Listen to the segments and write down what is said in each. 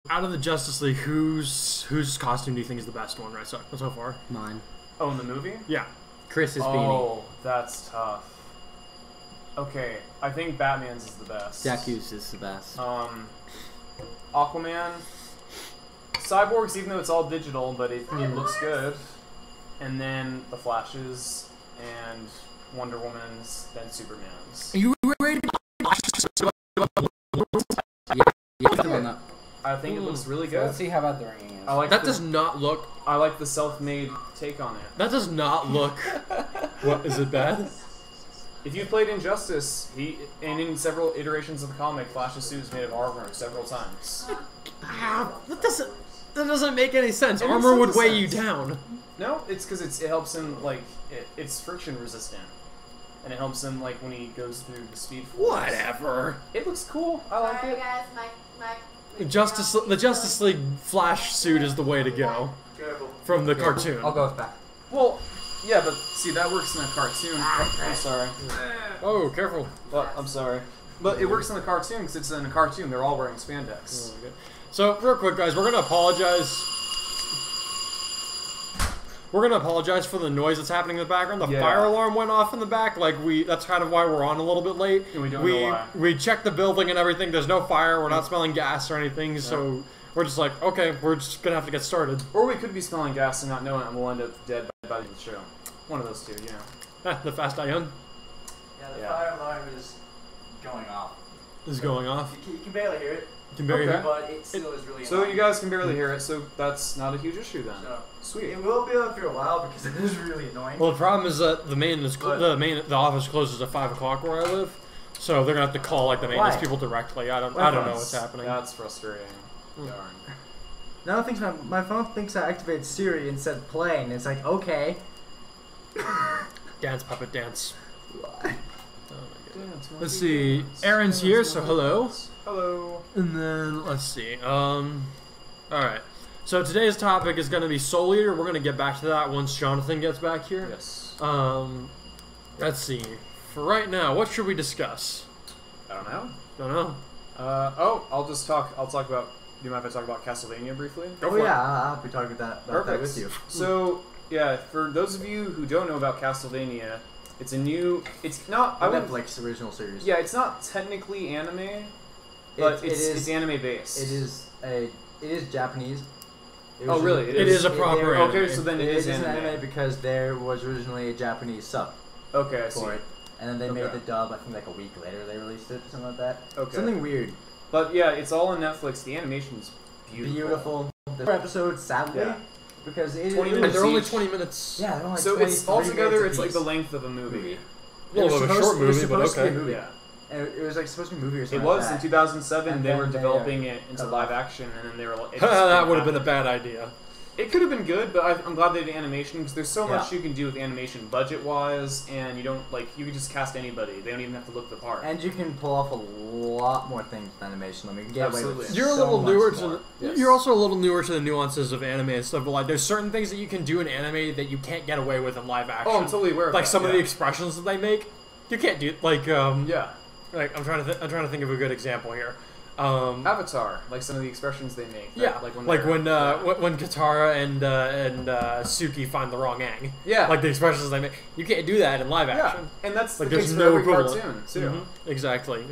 out of the Justice League, whose costume do you think is the best one so far? Mine. Oh, in the movie? Yeah. Chris's beanie. Oh, that's tough. Okay, I think Batman's is the best. Jacuzzi's is the best. Aquaman. Cyborg's, even though it's all digital, but it looks good. And then the Flash's, and Wonder Woman's, then Superman's. Are you ready? Yeah. I think it looks really So good. let's see how bad the ringing is. I like That does not look. I like the self-made take on it. That does not look. What is it bad? If you've played Injustice, and in several iterations of the comic, Flash's suit is made of armor several times. That doesn't make any sense. It makes Armor would total weigh you sense. down. No, it's because it helps him, like, it's friction resistant. And it helps him, like, when he goes through the speed force. Whatever. It looks cool. I like Sorry, it. guys, The Justice League Flash suit is the way to go from the cartoon. I'll go with that. Well, yeah, but see, that works in a cartoon. I'm sorry. Oh, careful. Well, I'm sorry. But it works in the cartoon because it's in a cartoon. They're all wearing spandex. So, real quick, guys, we're gonna apologize. We're gonna apologize for the noise that's happening in the background. The fire alarm went off in the back. That's kind of why we're on a little bit late. And we don't know why. We checked the building and everything. There's no fire. We're not smelling gas or anything. So we're just like, okay, we're just gonna have to get started. Or we could be smelling gas and not know it, and we'll end up dead by the end of the show. One of those two, you know. The Fast Die Young Yeah, the fire alarm is going off. is going off. You can barely hear it, You can barely hear. but it still is really So annoying. you guys can barely hear it, so that's not a huge issue then. So, Sweet. it will be up for a while because it is really annoying. Well, the problem is that the office closes at 5 o'clock where I live, so they're gonna have to call like the maintenance people directly. I don't know what's happening. That's frustrating. Darn. Now thinks my phone thinks I activated Siri and said play, and it's like, okay. Dance puppet dance. What? Let's see. Aaron's here, so hello. Hello. And then let's see. All right. So today's topic is going to be Soul Eater. We're going to get back to that once Jonathan gets back here. Yes. Let's see. For right now, what should we discuss? I don't know. Don't know. I'll talk about. Do you mind if I talk about Castlevania briefly? Oh yeah, I'll be talking about that with you. So yeah, for those of you who don't know about Castlevania, it's not Netflix original series. Yeah, it's not technically anime, but it's anime based. It is Japanese. Oh really? It is a proper anime. Okay, so then it is an anime. anime because there was originally a Japanese sub Okay, I see. for it, and then they made the dub. I think like a week later they released it, something like that. Okay. Something weird. But yeah, it's all on Netflix. The animation's Beautiful. The episodes, sadly, because it 20 is. minutes They're only each. 20 minutes. Yeah, they're only So 23 it's altogether minutes it's like apiece. the length of a movie. Well, It was of a supposed- short it was movie, but supposed to be okay. a movie. Yeah. And it was like supposed to be a movie or It something. was like in that. 2007. And They were then they, developing it into cut it live off. action, and then they were. That would have been a bad idea. It could have been good, but I'm glad they did animation because there's so much Yeah. you can do with animation budget-wise, and you don't you can just cast anybody. They don't even have to look the part. And you can pull off a lot more things with animation. I mean, you can get away Absolutely. with You're a so little much newer more. to. You're also a little newer to the nuances of anime and stuff. But like, there's certain things that you can do in anime that you can't get away with in live action. Oh, I'm totally aware of Like that, some of yeah. the expressions that they make, you can't do. Like Yeah. Like I'm trying to think of a good example here. Avatar, like some of the expressions they make. Yeah, Like when Katara and Suki find the wrong Aang. Yeah. Like the expressions they make, you can't do that in live action. And that's Like the there's case no for every equivalent. cartoon too. Exactly.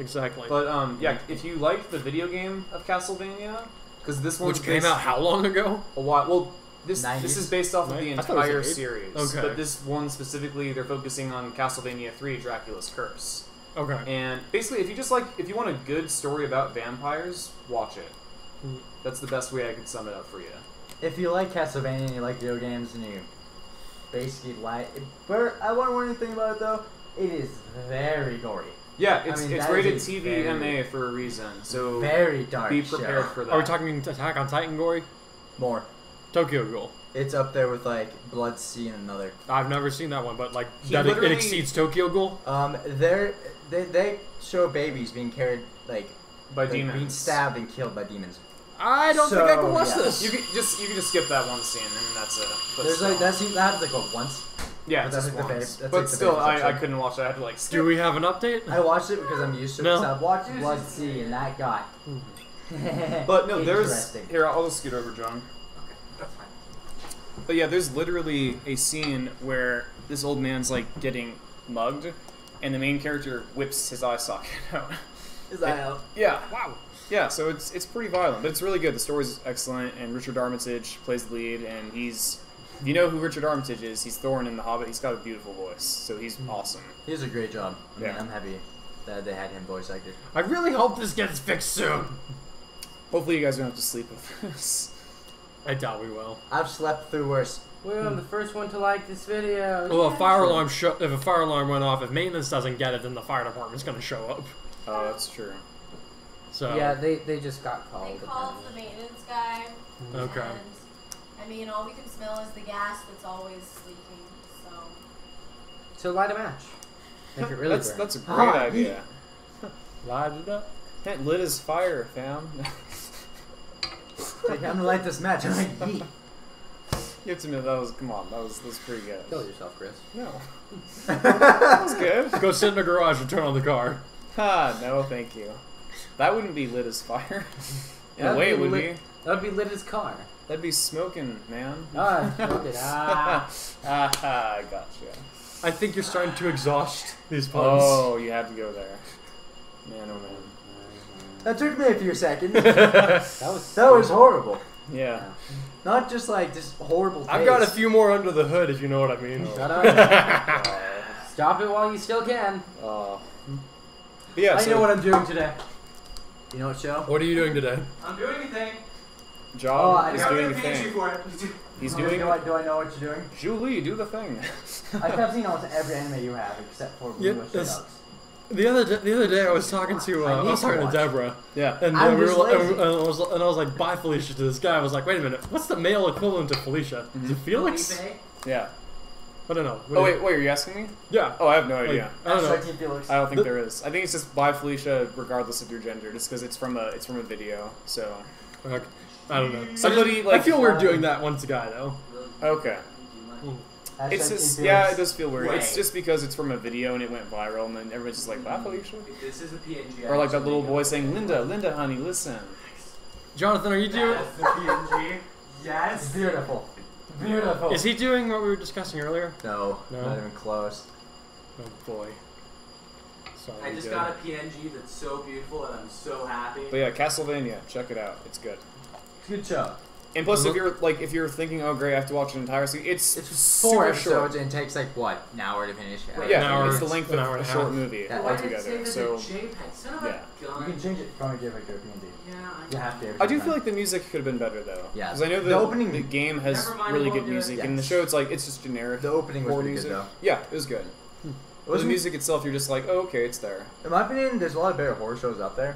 But yeah, if you liked the video game of Castlevania, because this one's Which came out how long ago? a while. Well, this 90s? is based off of the I thought it was entire eight. series. Okay. But this one specifically, they're focusing on Castlevania 3: Dracula's Curse. Okay. And basically, if you want a good story about vampires, watch it. That's the best way I could sum it up for you. If you like Castlevania and you like video games and you basically like, but I won't warn anything about it though. It is very gory. Yeah, it's that is rated a TVMA for a reason. So Very dark. be prepared show. for that. Are we talking Attack on Titan gory? More. Tokyo Ghoul. It's up there with like Blood Sea and another. I've never seen that one, but like He that it literally- exceeds Tokyo Ghoul. They show babies being carried like by being demons. stabbed and killed by demons. I don't think I can watch yeah. this. You can just skip that one scene and that's it. But There's still. like that happens like what once. Yeah, but it's that's just like the once. fav- that's But like the still, favorite I section. couldn't watch it. I had to like skip. Do we have an update? I watched it because I'm used to it. No. So I've watched Blood Sea and that got But no, there's Interesting. here. I'll just scoot over, John. Okay, that's fine. But yeah, there's literally a scene where this old man's like getting mugged, and the main character whips his eye socket out. His eye out. Yeah. Wow. Yeah, so it's pretty violent, but it's really good. The story's excellent, and Richard Armitage plays the lead, and he's... If you know who Richard Armitage is, he's Thorin in The Hobbit. He's got a beautiful voice, so he's awesome. He does a great job. I mean, Yeah. I'm happy that they had him voice acted. I really hope this gets fixed soon. Hopefully you guys don't have to sleep with this. I doubt we will. I've slept through worse. Well, I'm the first one to like this video. Well, if a fire alarm went off, if maintenance doesn't get it, then the fire department's gonna show up. Oh, that's true. So Yeah, they just got They called. called the maintenance guy. Okay. And, I mean, all we can smell is the gas that's always leaking, so... So light a match. Make it really burn. That's a great idea. light it up. That lit as fire, fam. Like, I'm gonna light this match. I'm like, yeet. You have to admit, that was pretty good. Kill yourself, Chris. No. That was good. Go sit in the garage and turn on the car. Ah, no, thank you. That wouldn't be lit as fire. In a That'd way, be it would lit- be. That would be lit as car. That'd be smoking, man. Ah, okay. I gotcha. I think you're starting to exhaust these puns. Oh, you had to go there. Man, oh man. That took me a few seconds. That was horrible. Yeah. Not just like just horrible. I've got a taste. few more under the hood, if you know what I mean. Shut up. Stop it while you still can. But yeah, I so know what I'm doing today. You know what, show? What are you doing today? I'm doing a thing. Job is I doing got a a PhD thing. for it. He's Do doing I know what you're doing? Julie, do the thing. I've seen almost every anime you have except for Yeah, Blue Oyster that's- Dogs. The other day I was talking to I need to watch. Deborah, Yeah. and I'm we were just like, lazy. and I was like, bye Felicia to this guy. I was like, wait a minute, what's the male equivalent to Felicia? Is it Felix? Yeah. I don't know. Oh wait, are you asking me? Yeah. Oh, I have no Like, idea. I don't know. Strike Team Felix. I don't think there is. I think it's just by Felicia, regardless of your gender, just because it's from a video. So Okay. I don't know. somebody I like feel weird doing that once a guy though. okay. Hashtag It's Team just Felix. yeah, it does feel weird. It's Wait. just because it's from a video and it went viral, and then everyone's just like, "Bye, Felicia," This is a PNG. or like that little boy saying, "Linda, honey, listen." Jonathan, are you doing? Yes, the PNG. It's Yes. beautiful. Beautiful. Is he doing what we were discussing earlier? No, No? not even close. Oh boy. I just got a PNG that's so beautiful and I'm so happy. But yeah, Castlevania, check it out. It's good. Good show. And plus, if you're thinking, "Oh, great, I have to watch an entire season," it's It's super 4 short. episodes and it takes like what, an hour to finish it. Wait, Yeah, An hour- it's the length an of hour and a a short half. movie Yeah. Why did it altogether. say So that the JPEG? Son of yeah. a gun. You can change it from a different to a PNG. Yeah, You have to. every I do time. feel like the music could have been better though. Yeah. Because I know The opening- the game has Never mind, really I won't good do it. music, and the Yes. show it's just generic. The opening was horror pretty music. good though. Yeah, it was good. But the Wasn't- music itself, you're just like, "Oh, okay, it's there." In my opinion, there's a lot of better horror shows out there.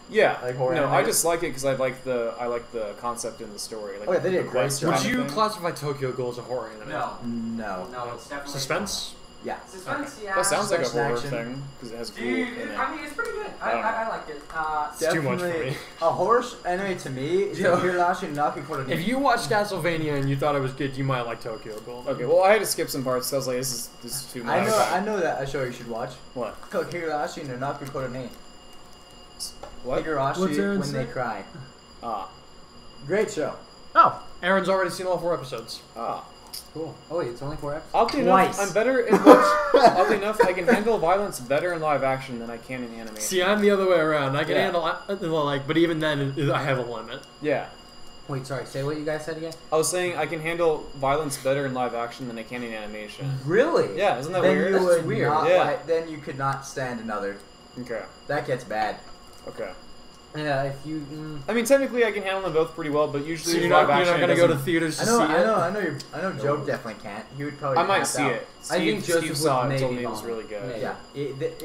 Yeah. Like horror no, anime? I just like it because I like the concept in the story. Like Oh, yeah, they did a the great quest job. Would kind of you thing. classify Tokyo Ghoul as a horror anime? No. No. No, it's definitely Suspense? Yeah. Suspense, yeah. That sounds like a Suspense horror action. thing because it has ghoul Dude, in it. I mean, it's pretty good. I don't know. I liked it. It's too much for Definitely- me. A horror anime to me is Yeah. Hirashi and Nakikoro. If you watched Castlevania and you thought it was good, you might like Tokyo Ghoul. Okay, well, I had to skip some parts. So I was like, "This is too much." I know that a show you should watch. What? Called Hirashi no Nakikoro ne. What? What's Higurashi Aaron when they say? cry. Ah. Great show. Oh, Aaron's already seen all 4 episodes. Ah. Cool. Oh wait, it's only 4 episodes. Oddly enough, Twice. I'm better in oddly enough, I can handle violence better in live action than I can in animation. See, I'm the other way around. I can Yeah. handle like, but even then, I have a limit. Yeah. Wait, sorry. Say what you guys said again. I was saying I can handle violence better in live action than I can in animation. Really? Yeah, isn't that then weird? You That's would weird. Not Yeah. then you could not stand another. Okay. That gets bad. Okay. Yeah, if you. I mean, technically, I can handle them both pretty well, but usually So with you're live not action, gonna it go to doesn't- theaters to I see know. it. I know. Joe definitely can't. He would probably. I might pass see out. it. I think Steve Joseph saw would it, told maybe me it was vomit. really good. Maybe. Yeah,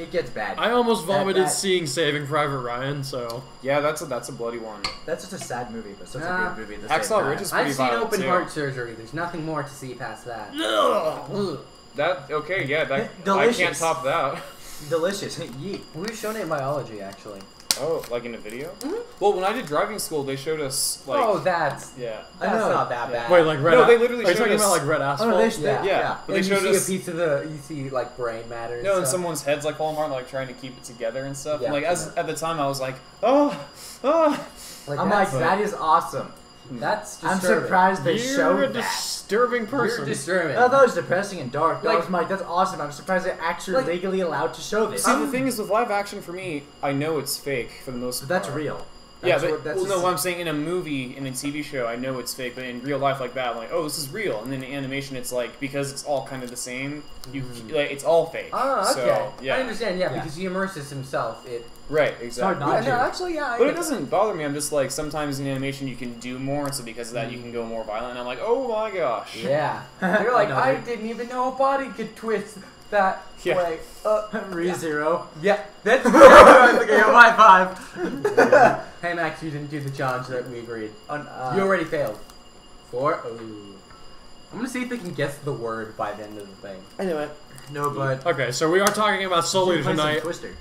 it gets bad. I almost vomited that- seeing Saving Private Ryan. So Yeah, that's a bloody one. That's just a sad movie, but such Nah. a good movie. At the same Hacksaw time. Ridge is pretty I've seen violent, open too. heart surgery. There's nothing more to see past that. That okay? Yeah, that I Delicious. can't top that. Delicious. Yeet. We've shown it in biology, actually. Oh, like in a video? Mhm. Well, when I did driving school, they showed us like Oh, that's. yeah. I know. That's not that Yeah. bad. wait, like red. No, they literally Are you showed talking us- about like red Oh, asphalt? no, Yeah. Yeah, but they And you showed see us. a piece of the. You see like brain matter. No, and stuff. someone's head's like falling apart, like trying to keep it together and stuff. Yeah, and like yeah. at the time, I was like, oh, Like, I'm like, that is awesome. That's disturbing. I'm surprised they You're showed a that. disturbing person. You're disturbing. I thought it was depressing and dark. Like- I'm like, that's awesome. I'm surprised they're actually legally allowed to show this. See, the thing is with live action, for me, I know it's fake for the most But part. that's real. Yeah, That's but that's no, what I'm saying, in a movie, in a TV show, I know it's fake, but in real life like that, I'm like, oh, this is real. And then in animation, it's like, because it's all kind of the same, like, it's all fake. Oh, okay. So, yeah. I understand, Yeah. because he immerses himself. Right, exactly. not No, to. actually, yeah. But it doesn't bother me. I'm just like, sometimes in animation you can do more, and so because of that you can go more violent, and I'm like, oh my gosh. Yeah. You're like, I know, I dude. didn't even know a body could twist that Yeah. way. ReZero. Yeah, that's Okay, high five. Hey Max, you didn't do the challenge that we agreed. On, You already failed. 4. Oh. I'm gonna see if they can guess the word by the end of the thing. I knew it. No, but Okay, so we are talking about Soul Eater play some tonight. Twister.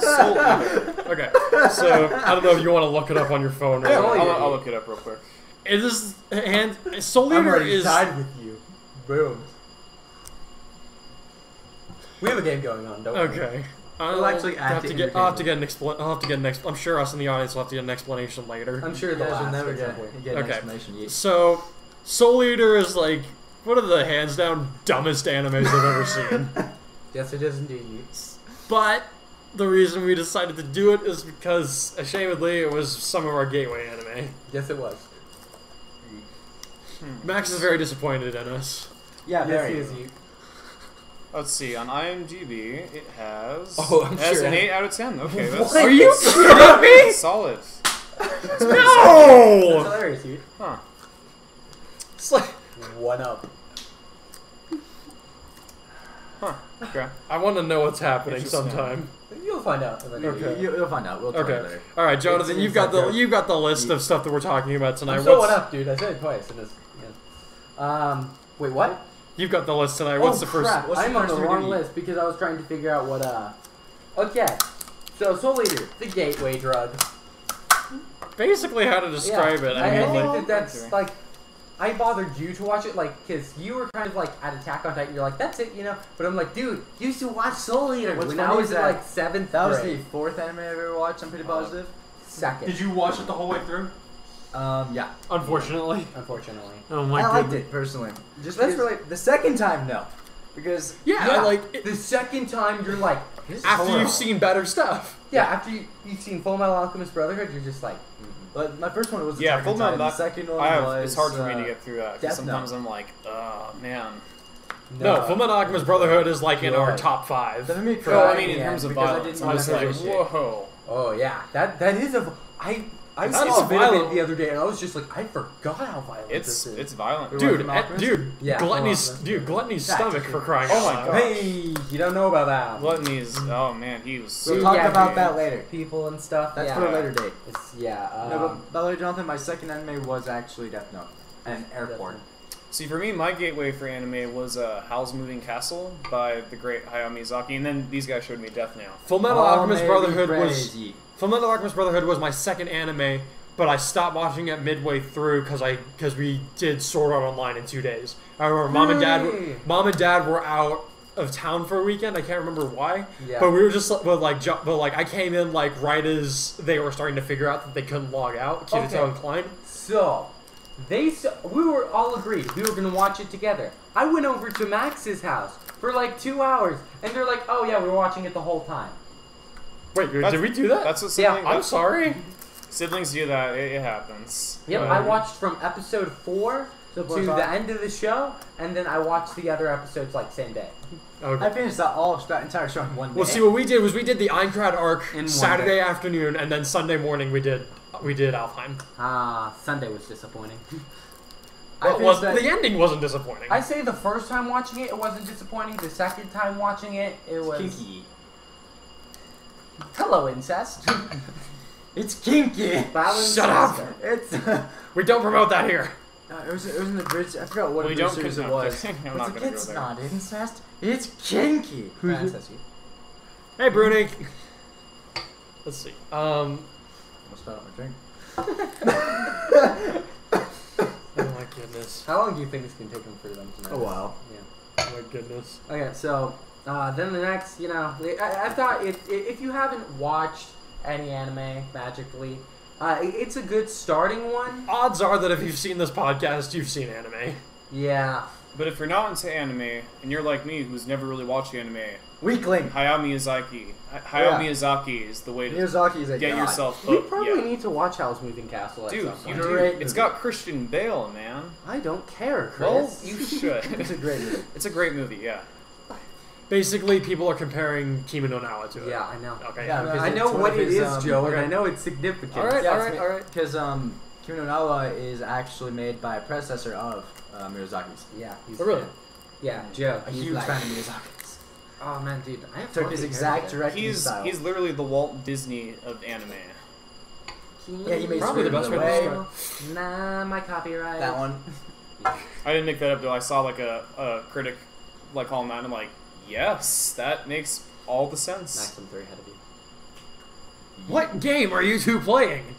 Soul Eater. Okay, so I don't know if you want to look it up on your phone. Or Yeah, Soul Eater. I'll look it up real quick. It is, and Soul I'm Eater already is. tied with you. Boom. We have a game going on, don't we? Okay. We'll actually add have to to get. I'll have to entertainment. get an I'll have to get an I'm sure us in the audience will have to get an explanation later. I'm sure You the guys will last never at some point. get an Okay. explanation yet. So, Soul Eater is like one of the hands down dumbest animes I've ever seen. Yes, it is indeed. But the reason we decided to do it is because, ashamedly, it was some of our gateway anime. Yes, it was. Max is very disappointed in us. Yeah, Yes, very. he is. You. Let's see, on IMDb, it has, Oh, I'm it has sure an it has- 8 out of 10. Okay, that's Are you kidding me? solid. That's No! hilarious, dude. Huh. It's like, 1 up. Huh. Okay. I want to know what's happening Interesting. sometime. You'll find out. Okay. You'll find out. We'll tell you Okay. later. All right, Jonathan, It's you've got inside the list of stuff that we're talking about tonight. I'm so What's- 1 up, dude. I said it twice. And it's, yeah. Wait, what? You've got the list tonight. What's oh, the first? crap. what's the I'm on first the thing wrong we do? list because I was trying to figure out what, Okay. So, Soul Eater, the gateway drug. Basically, how to describe it. I I mean, think like, that's, okay. like, I bothered you to watch it, like, because you were kind of, like, at Attack on Titan. You're like, that's it, you know? But I'm like, dude, you used to watch Soul Eater What's when funny I was is in, that like, 7th That was grade. the 4th anime I've ever watched. I'm pretty positive. 2nd. Did you watch it the whole way through? Yeah. unfortunately. Unfortunately. Oh my I god. liked it personally. Just That's because- the second time, no, because Yeah, like the second time you're like, this is after horrible. you've seen better stuff. Yeah, after you've seen Full Metal Alchemist Brotherhood, you're just like, but my first one was Yeah, Attack Full on Metal Titan. The Alchemist- second one was it's hard for me to get through that, because Death Note. sometimes I'm like, oh, man. No, Fullmetal Alchemist Brotherhood is like in our Good. top 5. That made me No, cry. I mean in yeah, terms of because I violence, didn't I'm just know like, that shit. whoa. oh yeah, that is a. I It's saw a bit of violent. it the other day, and I was just like, I forgot how violent It's this is. it's violent. Dude, Fullmetal Alchemist? Yeah, Gluttony's Fullmetal Gluttony's That's stomach true. for crying Oh out my loud. God. Hey, you don't know about that. Gluttony's, oh man, he was We'll so talk Yeah, about big. that later. People and stuff. That's yeah. for a later date. It's, yeah. No, but by the way, Jonathan, my second anime was actually Death Note and Airport. See, for me, my gateway for anime was Howl's Moving Castle by the great Hayao Miyazaki, and then these guys showed me Death Note. Fullmetal Oh, Alchemist maybe Brotherhood was crazy. Fullmetal Alchemist Brotherhood was my second anime, but I stopped watching it midway through because we did Sword Art Online in 2 days. I remember mom and dad were out of town for a weekend. I can't remember why, Yeah. but we were just but I came in like right as they were starting to figure out that they couldn't log out. Kirito and Klein. So, we were all agreed we were gonna watch it together. I went over to Max's house for like 2 hours, and they're like, "Oh yeah, we were watching it the whole time." Wait, That's- did we do that? That's what Yeah, siblings, I'm sorry. siblings do that. It happens. Yep, I watched from episode 4 to Plus the I- end of the show, and then I watched the other episodes like same day. Okay. I finished that entire show in one day. Well, see, what we did was we did the Einkrad arc In one Saturday afternoon, and then Sunday morning we did Alfheim. Sunday was disappointing. I Well, finished that. the ending wasn't disappointing. I say the first time watching it, it wasn't disappointing. The second time watching it, it was kinky. Hello, incest. It's kinky. Balance Shut up! sister. It's. We don't promote that here. It was in the bridge. I forgot what We bridge don't series it condone- was. I'm It's not like, gonna go it's there. not incest. It's kinky. Incest. Hey, Bruni. Let's see. Almost spit out my drink. Oh my goodness. How long do you think it's gonna take them for them to know? A while. Yeah. Oh my goodness. Okay, so then the next, I thought if you haven't watched any anime magically. It's a good starting one. Odds are that if you've seen this podcast, you've seen anime. Yeah. But if you're not into anime, and you're like me, who's never really watched anime, Weakling. Hayao Miyazaki is the way to Miyazaki is a get god. yourself We hooked. probably Yeah. need to watch Howl's Moving Castle at Dude, some you point. do. Great It's movie. got Christian Bale, man. I don't care, Chris. Well, you should. It's a great movie. It's a great movie, yeah. Basically, people are comparing Kimi no Na wa to it. Yeah, I know. Okay. Yeah, because I know it's one what of it his, is, Joe, and okay. I know it's significant. All right, Yeah, all right, all right. Because Kimi no Na wa is actually made by a predecessor of Miyazaki's. Yeah, he's Oh, really? Yeah, Joe. A he's huge like- fan of Miyazaki's. Oh man, dude, I have Took fluffy his hair exact today. directing style. He's literally the Walt Disney of anime. Yeah, he made Probably the best way to Way. describe. Nah, my copyright. That one. I didn't make that up though. I saw like a critic like calling that, and I'm like, yes, that makes all the sense. Max, I'm 3 ahead of you. What game are you two playing?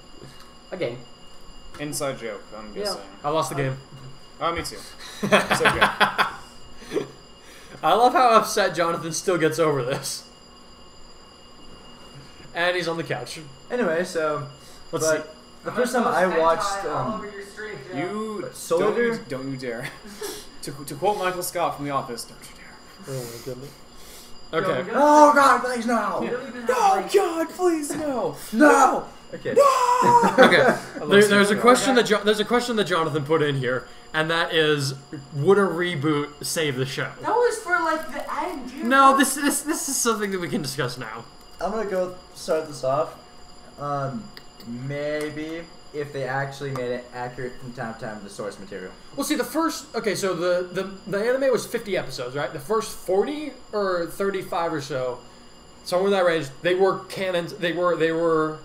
A game. Inside joke, I'm guessing. I lost the game. Oh, me too. It's okay. I love how upset Jonathan still gets over this. And he's on the couch. Anyway, so Let's see. but the first time I watched all over your stream, Joe. You Soldier? don't you dare. to quote Michael Scott from The Office, don't you dare. Oh my goodness. Joe, Okay. we don't- Oh God, please no! we don't even have, No, like- God, please no. No! Okay. Okay. There's a Steve question there's a question that Jonathan put in here, and that is, would a reboot save the show? That was for like the end, dude. No, this is something that we can discuss now. I'm gonna go start this off. Maybe if they actually made it accurate from time to time to the source material. Well, see, so the anime was 50 episodes, right? The first 40 or 35 or so, somewhere in that range, they were canons. They were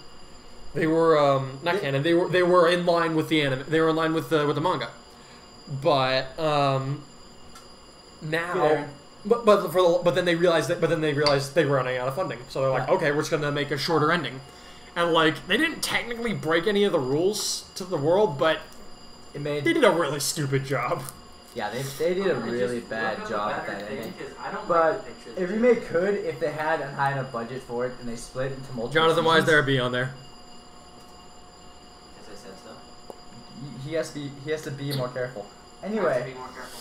not canon. They were in line with the anime. They were in line with the manga. But now, but then they realized they were running out of funding. So they're like, okay, we're just gonna make a shorter ending. And like, they didn't technically break any of the rules to the world, but It made they did a really stupid job. yeah they did a I'm gonna really just bad look up job a at better that thing, ending. 'cause I don't But like the picture a that remake could if they had a high enough budget for it and they split it into multiple. Jonathan, why is seasons. there a B on there? As I said so. He has to be more careful. I have to Anyway, be more careful.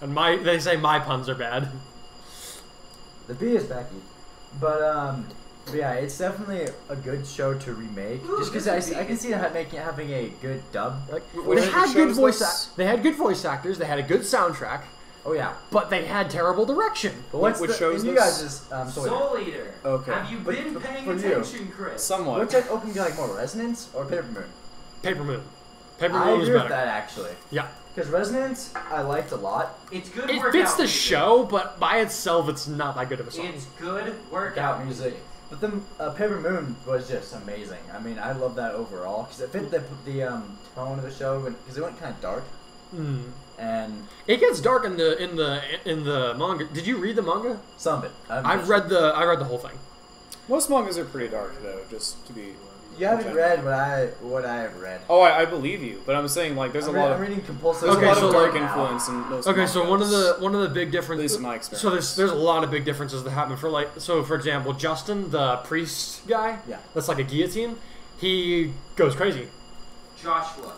And they say my puns are bad. the B is Becky, but yeah, it's definitely a good show to remake. Ooh, Just because this would I be- can see that having a good dub. Like, What they are had the good shows voice. this- They had good voice actors. They had a good soundtrack, Oh yeah, but they had terrible direction. but what's Which the, show is in you this? guys' Soul Eater. Okay. Have you But- been but paying for you. attention, Chris? Somewhat. Which like open like more Resonance or Paper Moon? Paper Moon. Paper I Moon was agree with better. that actually. Yeah, Because Resonance I liked a lot. It's good it workout fits the music. show, but by itself, it's not that good of a song. It's good workout Workout music. But then Paper Moon was just amazing. I mean, I love that overall because it fit the tone of the show because it went kind of dark Mm. and It gets dark in the manga. Did you read the manga? some of it. I've read the whole thing. Most mangas are pretty dark though, just to be. You haven't read what I have read. Oh, I believe you, but I'm saying like there's a lot I'm of reading compulsive. there's Okay, a lot so, of dark like- influence in most. Okay, so mangas. one of the big At differences. least in my experience. So there's a lot of big differences that happen for for example, Justin, the priest guy. Yeah. That's like a guillotine. He goes crazy. Joshua.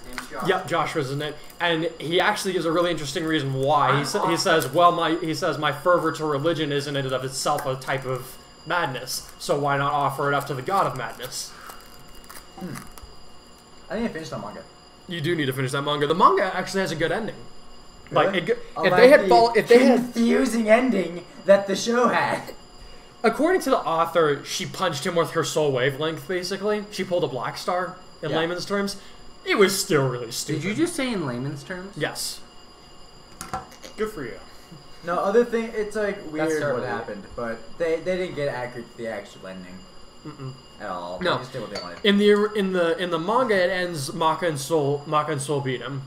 His name's Joshua. Yep, Joshua's in it, and he actually gives a really interesting reason why. He says, well, my fervor to religion is in and of itself a type of madness. So why not offer it up to the god of madness? I need to finish that manga. You do need to finish that manga. The manga actually has a good ending. Like Really? if they had confusing ending that the show had. according to the author, she punched him with her soul wavelength. Basically, she pulled a black star in Yeah. layman's terms. It was still really stupid. Did you just say in layman's terms? Yes. good for you. No, other thing, it's like weird terrible. what happened, but they didn't get accurate to the actual ending Mm-mm. at all. No. They just did what they wanted. In the manga, it ends Maka and Soul beat him.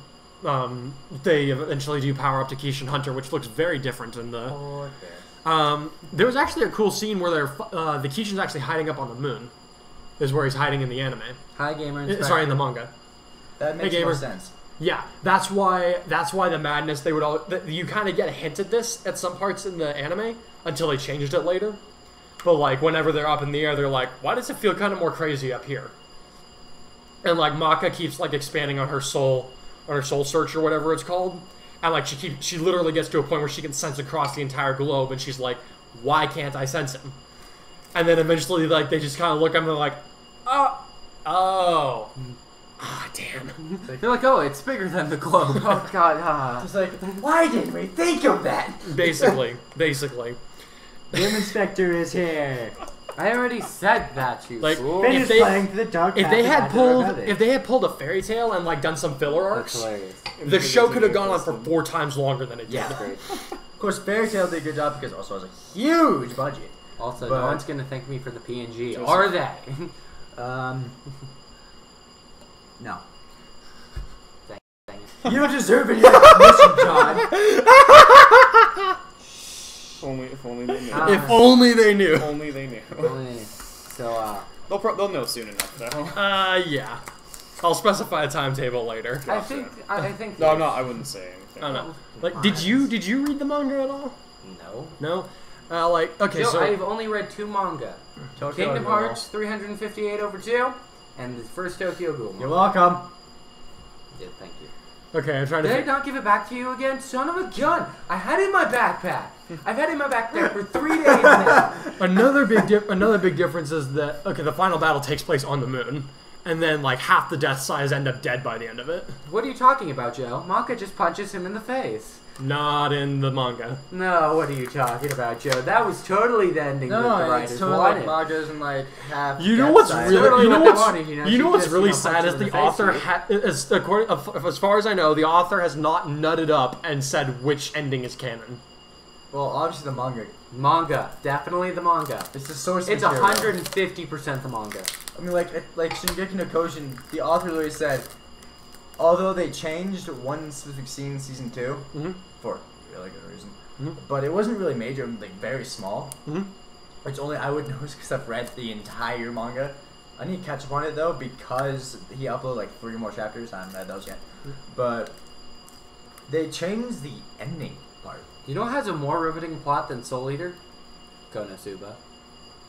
They eventually do power up to Kishin Hunter, which looks very different in the. There was actually a cool scene where the Kishin's actually hiding up on the moon, is where he's hiding in the anime. Hi, gamer. Sorry, in the manga. That makes gamer. more sense. Yeah, that's why the madness you kind of get a hint at this at some parts in the anime until they changed it later. but like whenever they're up in the air, they're like, why does it feel kind of more crazy up here? And like Maka keeps like expanding on her soul search or whatever it's called, and like she literally gets to a point where she can sense across the entire globe, and she's like, why can't I sense him? And then eventually like they just kind of look at him and they're like, oh. Ah, damn. They're like, oh, it's bigger than the globe. Oh, God. It's like, why didn't we think of that? Basically. Game Inspector is here. I already said that, you Like, fool. Finish playing the dark if they had path pulled a fairy tale and like done some filler arcs, That's hilarious. the show could have gone on for 4 times longer than it did. Yeah. Of course, Fairy Tail did a good job because it also has a huge budget. Also, But- no one's going to thank me for the PNG, Joseph. are they? No. Dang it. You don't deserve any recognition, John. If only they knew. If only they knew. If only they knew. So, They'll know soon enough, though. Yeah. I'll specify a timetable later. I think. No, I wouldn't say anything. I don't know. Like, did you read the manga at all? No. No. Like, okay, So, so I've only read 2 manga. Kingdom Hearts 358/2, and the first Tokyo Ghoul. You're welcome. Yeah, thank you. okay, I'm trying to. Did I not give it back to you again? Son of a gun! I had it in my backpack. I've had it in my backpack for 3 days now. Another big difference is that the final battle takes place on the moon, and then like half the Death Size end up dead by the end of it. What are you talking about, Joe? Maka just punches him in the face. Not in the manga. No, what are you talking about, Joe? That was totally the ending that the writers it's totally like wanted. mangas and like half. You know what's Death really, Size. Totally you know what they what's, wanted, you know, you she know what's just, really you know, sad punched is him in the the face, author as far as I know, the author has not nutted up and said which ending is canon. Well, obviously the manga. Manga, definitely the manga. It's the source It's material. 150% the manga. I mean, like Shingeki no Kyojin, the author literally said, although they changed one specific scene in season 2 for really good reason, but it wasn't really major, like very small. Which only I would know because I've read the entire manga. I need to catch up on it though because he uploaded like 3 more chapters. I haven't read those yet, but they changed the ending part. You know what has a more riveting plot than Soul Eater? Konosuba.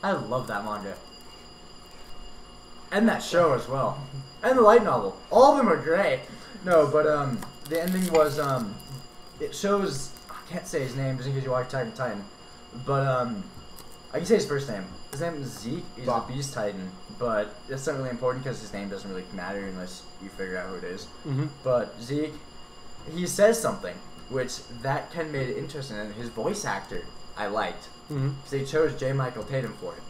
I love that manga. And that show as well. And the light novel. All of them are great. No, but the ending was it shows, I can't say his name just in case you watch Titan Titan. But I can say his first name. His name is Zeke. He's the Beast Titan, but that's not really important because his name doesn't really matter unless you figure out who it is. But Zeke, he says something which that Ken made it interesting, and his voice actor I liked. Because they chose J. Michael Tatum for it,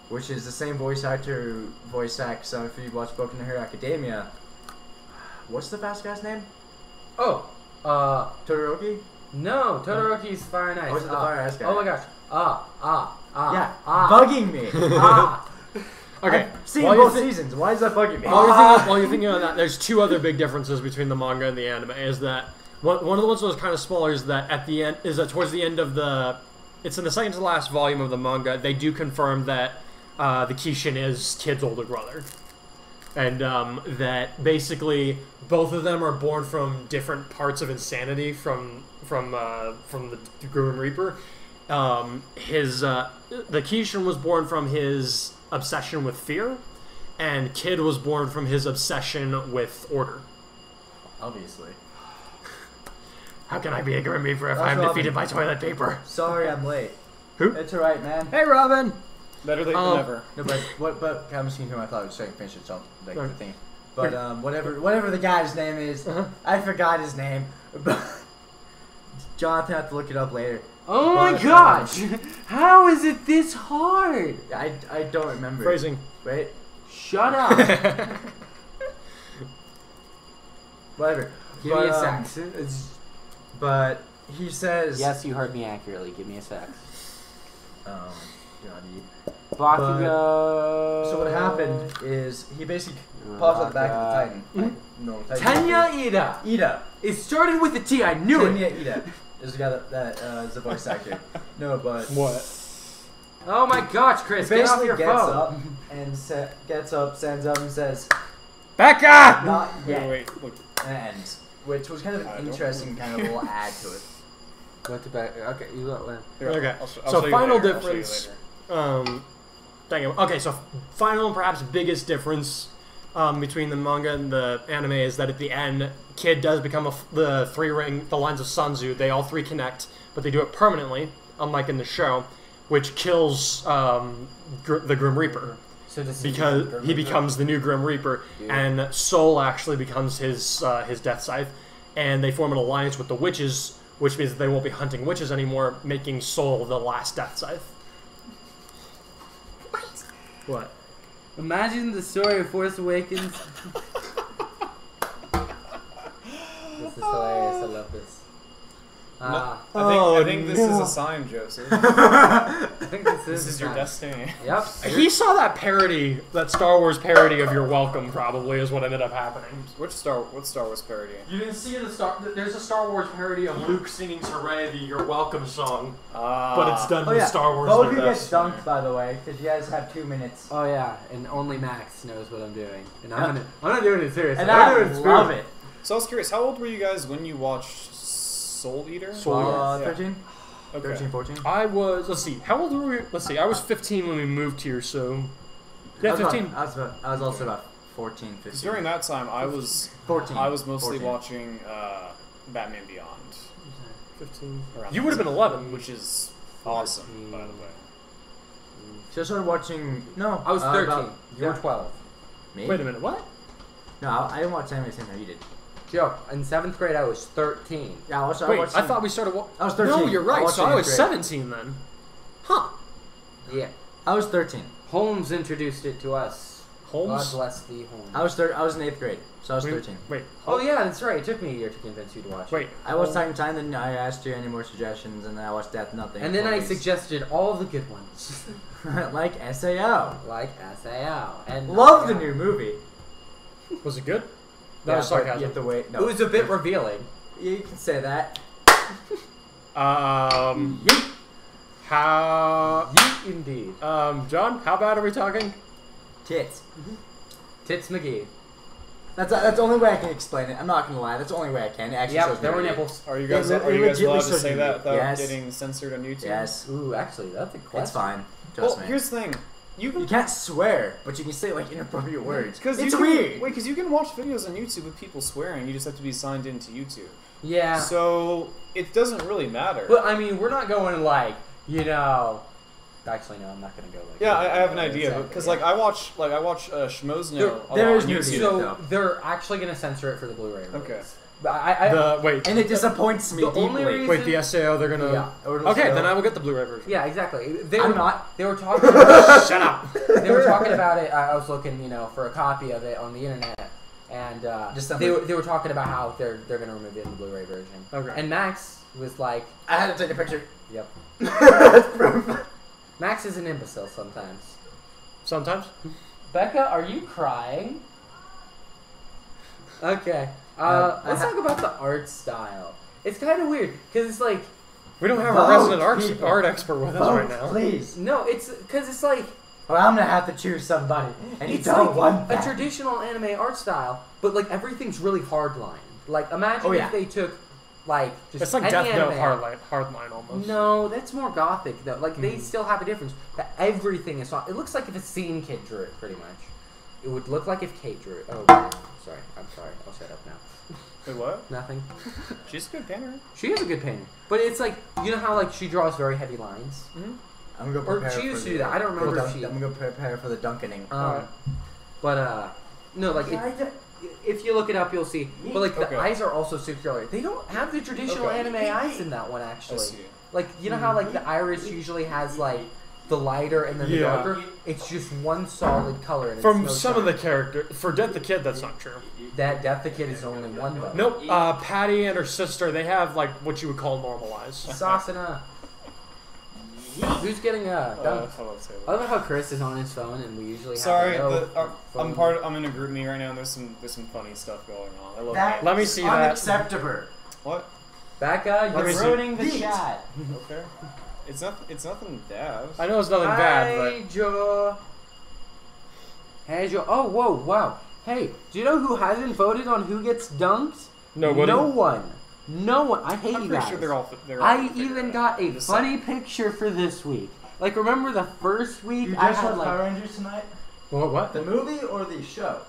which is the same voice actor who voice acts if you watch Boku no Hero Academia. What's the fast guy's name? Oh, Todoroki? no, Todoroki's Fire and Ice. Oh, is it the Fire and Ice guy? Oh my gosh. Yeah, bugging me. Okay, I've seen while both you're seasons. Why is that bugging me? while you're thinking on that, there's 2 other big differences between the manga and the anime. Is that one of the ones that was kind of smaller is that at the end towards the end of it's in the second to last volume of the manga, they do confirm that the Kishin is Kid's older brother, and that basically both of them are born from different parts of insanity from the Grim Reaper. The Kishin was born from his obsession with fear, and Kid was born from his obsession with order. Obviously. How can I be a Grim Reaper if That's I'm Robin. defeated by toilet paper? Sorry, I'm late. Who? It's alright, man. Hey, Robin! Better late than never. No, but I'm just thinking I thought I was saying finish it, so like Sorry. the thing. But whatever the guy's name is, I forgot his name. But Jonathan had to look it up later. Oh my But, gosh! How is it this hard? I don't remember. Phrasing. Right? Shut up. Whatever. Give me a sex. But he says. Yes, you heard me accurately. Give me a sex. God, Bakugo. so what happened is he basically pops out the back of the Titan. Like, no, Titan. Tanya Ida. Ida. It started with a T. I knew Tanya it. Ida is the guy that is the voice actor. No, but What? Oh my gosh, Chris, he get off basically your gets phone. up and stands up and says, Becca! "Not yet," Wait, look. and ends, which was kind of I an don't interesting kind of little add to it. What the back? Okay, you got one. Here, Okay. I'll So show you final later. I'll show you difference. later. Dang it. Okay, so final and perhaps biggest difference between the manga and the anime is that at the end, Kid does become the the lines of Sanzu. They all three connect, but they do it permanently, unlike in the show, which kills the Grim Reaper. So because he becomes the new Grim Reaper, and Soul actually becomes his death scythe, and they form an alliance with the witches, which means that they won't be hunting witches anymore, making Soul the last death scythe. What? Imagine the story of Force Awakens. This is hilarious. I love this. I think this is a sign, Joseph. I think this is your destiny. Yep. He saw that parody, that Star Wars parody of You're Welcome, probably, is what ended up happening. What Star Wars parody? You didn't see there's a Star Wars parody of Luke singing to Rey the You're Welcome song, but it's done with Star Wars. Both of you get dunked, by the way, because you guys have 2 minutes. Oh yeah, and only Max knows what I'm doing, and I'm not doing it seriously. And I love it. So I was curious, how old were you guys when you watched Soul Eater? 13? Okay. 13, 14? I was, let's see, how old were we? Let's see, I was 15 when we moved here, so... Yeah, 15. I was also about 14, 15. During that time, I was 14. I was mostly 14. watching Batman Beyond. 15. Around You would have been 11. which is awesome, by the way. So I started watching... No. I was 13. You were yeah. 12. Me? Wait a minute, what? No, I didn't watch anime the same time you did. Joe, in 7th grade I was 13. Yeah, I watched I thought we started... I was 13. No, you're right, so I was 8th grade. 17 then. Huh. Yeah. I was 13. Holmes introduced it to us. Holmes? God bless thee, Holmes. I was in 8th grade, so I was 13. Wait. Oh yeah, that's right. It took me a year to convince you to watch it. Wait. I watched Time and Time, then I asked you any more suggestions, and then I watched Death Nothing. And then I Police. suggested all the good ones. like SAO. Like SAO. And Love the new movie. Was it good? That Yeah, was but you sarcasm. have to wait. No. It was a bit revealing. You can say that. Yeet. How... Yeet indeed. John, how bad are we talking? Tits. Tits McGee. That's the only way I can explain it. I'm not gonna lie. That's the only way I can. It actually shows Yep, there me were it. nipples. Are you guys It allowed to legitimately say shows that you. without Yes. getting censored on YouTube? Yes. Ooh, actually, that's a question. It's fine. Trust Well, me. here's the thing. You can't swear, but you can say like inappropriate words. It's you weird. Wait, because you can watch videos on YouTube with people swearing. You just have to be signed into YouTube. Yeah. So it doesn't really matter. But I mean, we're not going like, you know. Actually, no, I'm not gonna go like. Yeah, that. I have an idea, Exactly, because yeah. like I watch Schmozno. There is on nudity. YouTube. So though. they're actually gonna censor it for the Blu-ray release. Okay. But Wait. And it disappoints me The only deeply. reason- Wait, the SAO, they're gonna... Yeah. Okay, then I will get the Blu-ray version. Yeah, exactly. I'm not. They were talking. About, Shut up. they were talking about it. I was looking, for a copy of it on the internet, and they were talking about how they're gonna remove it in the Blu-ray version. Okay. And Max was like, I had to take a picture. "Yep." That's proof. Max is an imbecile sometimes. Sometimes. Becca, are you crying? Okay. Let's talk about the art style. It's kind of weird because it's like We don't have a Vote, resident people. art expert with us Vote, right now. please. no, it's because it's like Well, I'm gonna have to choose somebody, and you it's don't like want a that. traditional anime art style, but like everything's really hard line. Like imagine Oh, yeah. if they took like just It's like any Death Note anime. hardline almost. No, that's more gothic though. Like they still have a difference. That everything is not. It looks like if a scene kid drew it, pretty much. It would look like if Kate drew it. Oh, sorry. I'm sorry. I'll shut up now. Wait, what? Nothing. She's a good painter. She is a good painter, but it's like you know how like she draws very heavy lines. I'm gonna go Or prepare she used for to do that. I don't remember if she. I'm gonna prepare for the dunkening. But no, like if you look it up, you'll see. But like Okay. the eyes are also circular. They don't have the traditional Okay. anime eyes in that one I actually. see. Like you know how like the iris usually has like the lighter and then the Yeah. darker. It's just one solid color. And From it's no some of shine. the character, for Death the Kid, that's not true. That Death the Kid is only one though. Nope. Patty and her sister, they have like what you would call normal eyes. Sasana. Who's getting dunked? How about say I love how Chris is on his phone and we usually have Sorry, no I'm phone. I'm in a group meeting right now, and there's some funny stuff going on. I love That Let me see that. unacceptable. What? Becca, Let me you're see. ruining the Yeet. chat. Okay. It's nothing bad. I know it's nothing bad, Hi, Joe. Hey, Joe. Oh, whoa, wow. Hey, do you know who hasn't voted on who gets dunked? but nobody. No one. No one. I hate I'm you pretty guys. sure they're all. I figured even out. got a Just funny picture for this week. Like, remember the first week You I just had watched like... Power Rangers tonight? What? The movie or the show?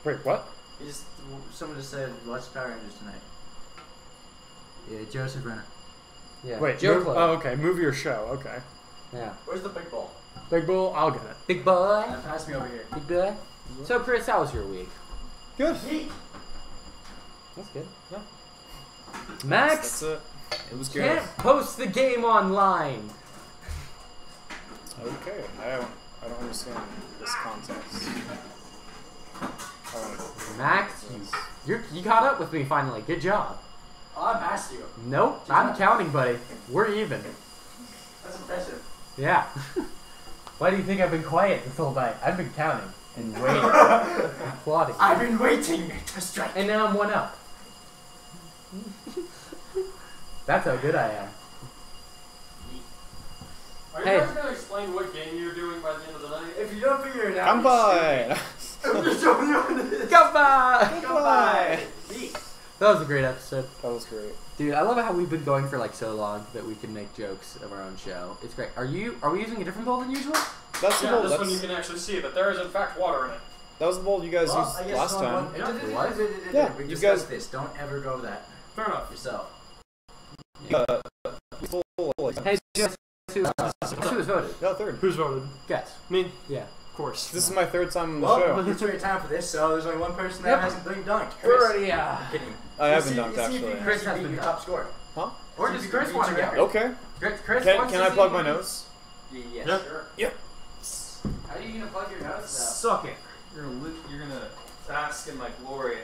Wait, what? Someone just said, watch Power Rangers tonight. Yeah, Joseph Renner. Yeah. Wait, Joe oh, okay. Movie or show? Okay. Yeah. Where's the big ball? Big Bull, I'll get it. Big boy. Pass me over here. Big boy. So, Chris, how was your week? Good. That's good. Yeah. Max That's it. It was good. can't post the game online. Okay. I don't understand this context. Max, you caught up with me finally. Good job. Oh, I passed you. Nope, I'm counting, buddy. We're even. That's impressive. Yeah. Why do you think I've been quiet this whole night? I've been counting and waiting, and plotting. I've been waiting to strike. And now I'm 1 up. That's how good I am. Are Hey. you guys gonna explain what game you're doing by the end of the night? If you don't figure it out, Come by. I'm just showing you what it is. Goodbye! Come by. That was a great episode. That was great. Dude, I love how we've been going for like so long that we can make jokes of our own show. It's great. Are we using a different bowl than usual? That's the Yeah, bowl. this one you That's, can actually see, but there is in fact water in it. that was the bowl you guys Well, used I guess last someone time. won- Yeah. Yeah, we you discussed guys- this. Don't ever go over that Fair enough. yourself. Hey, just who was voted? No, third. Who's voted? Guess. Me? Yeah. Of course. This is my third time on the Well, show. it's already time for this, so there's only one person that Yep. hasn't been dunked. We're Chris. already, Kidding. I haven't You dunked see if you actually. can Chris has beat been your dunked. top score. Huh? Or does Chris want to go? Okay. Chris Can wants to I see plug if my he- nose? Yes, Yeah. sure. How are you gonna plug your nose Suck it. You're gonna bask in my glory.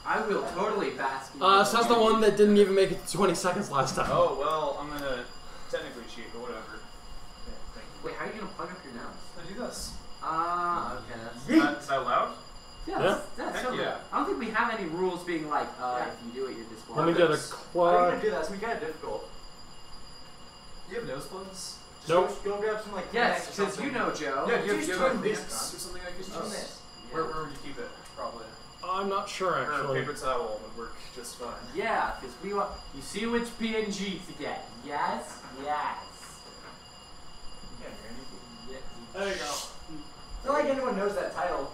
I will totally bask in Says the one that didn't even make it to 20 seconds last time. Oh well, I'm gonna technically cheat, but whatever. Yeah, thank you. Wait, how are you gonna plug up your nose? I do this. Okay, that's... Is that loud? Yeah, that's Heck so yeah. good. I don't think we have any rules being like, if you do it, you're disqualified. Let me get a How are you quad. gonna do that? It's gonna be kind of difficult. Do you have nose plugs? Just Nope. Go grab some like. Yes, Kleenex or because something. you know, Joe. Yeah, Do you just have turn a this. Kleenex or something I could Turn use? this. Where would you keep it? Probably. I'm not sure Or a actually. paper towel would work just fine. Yeah, because we want. You see which PNG to get. Yes, yes. Yeah, Randy. There you go. I feel like anyone knows that title.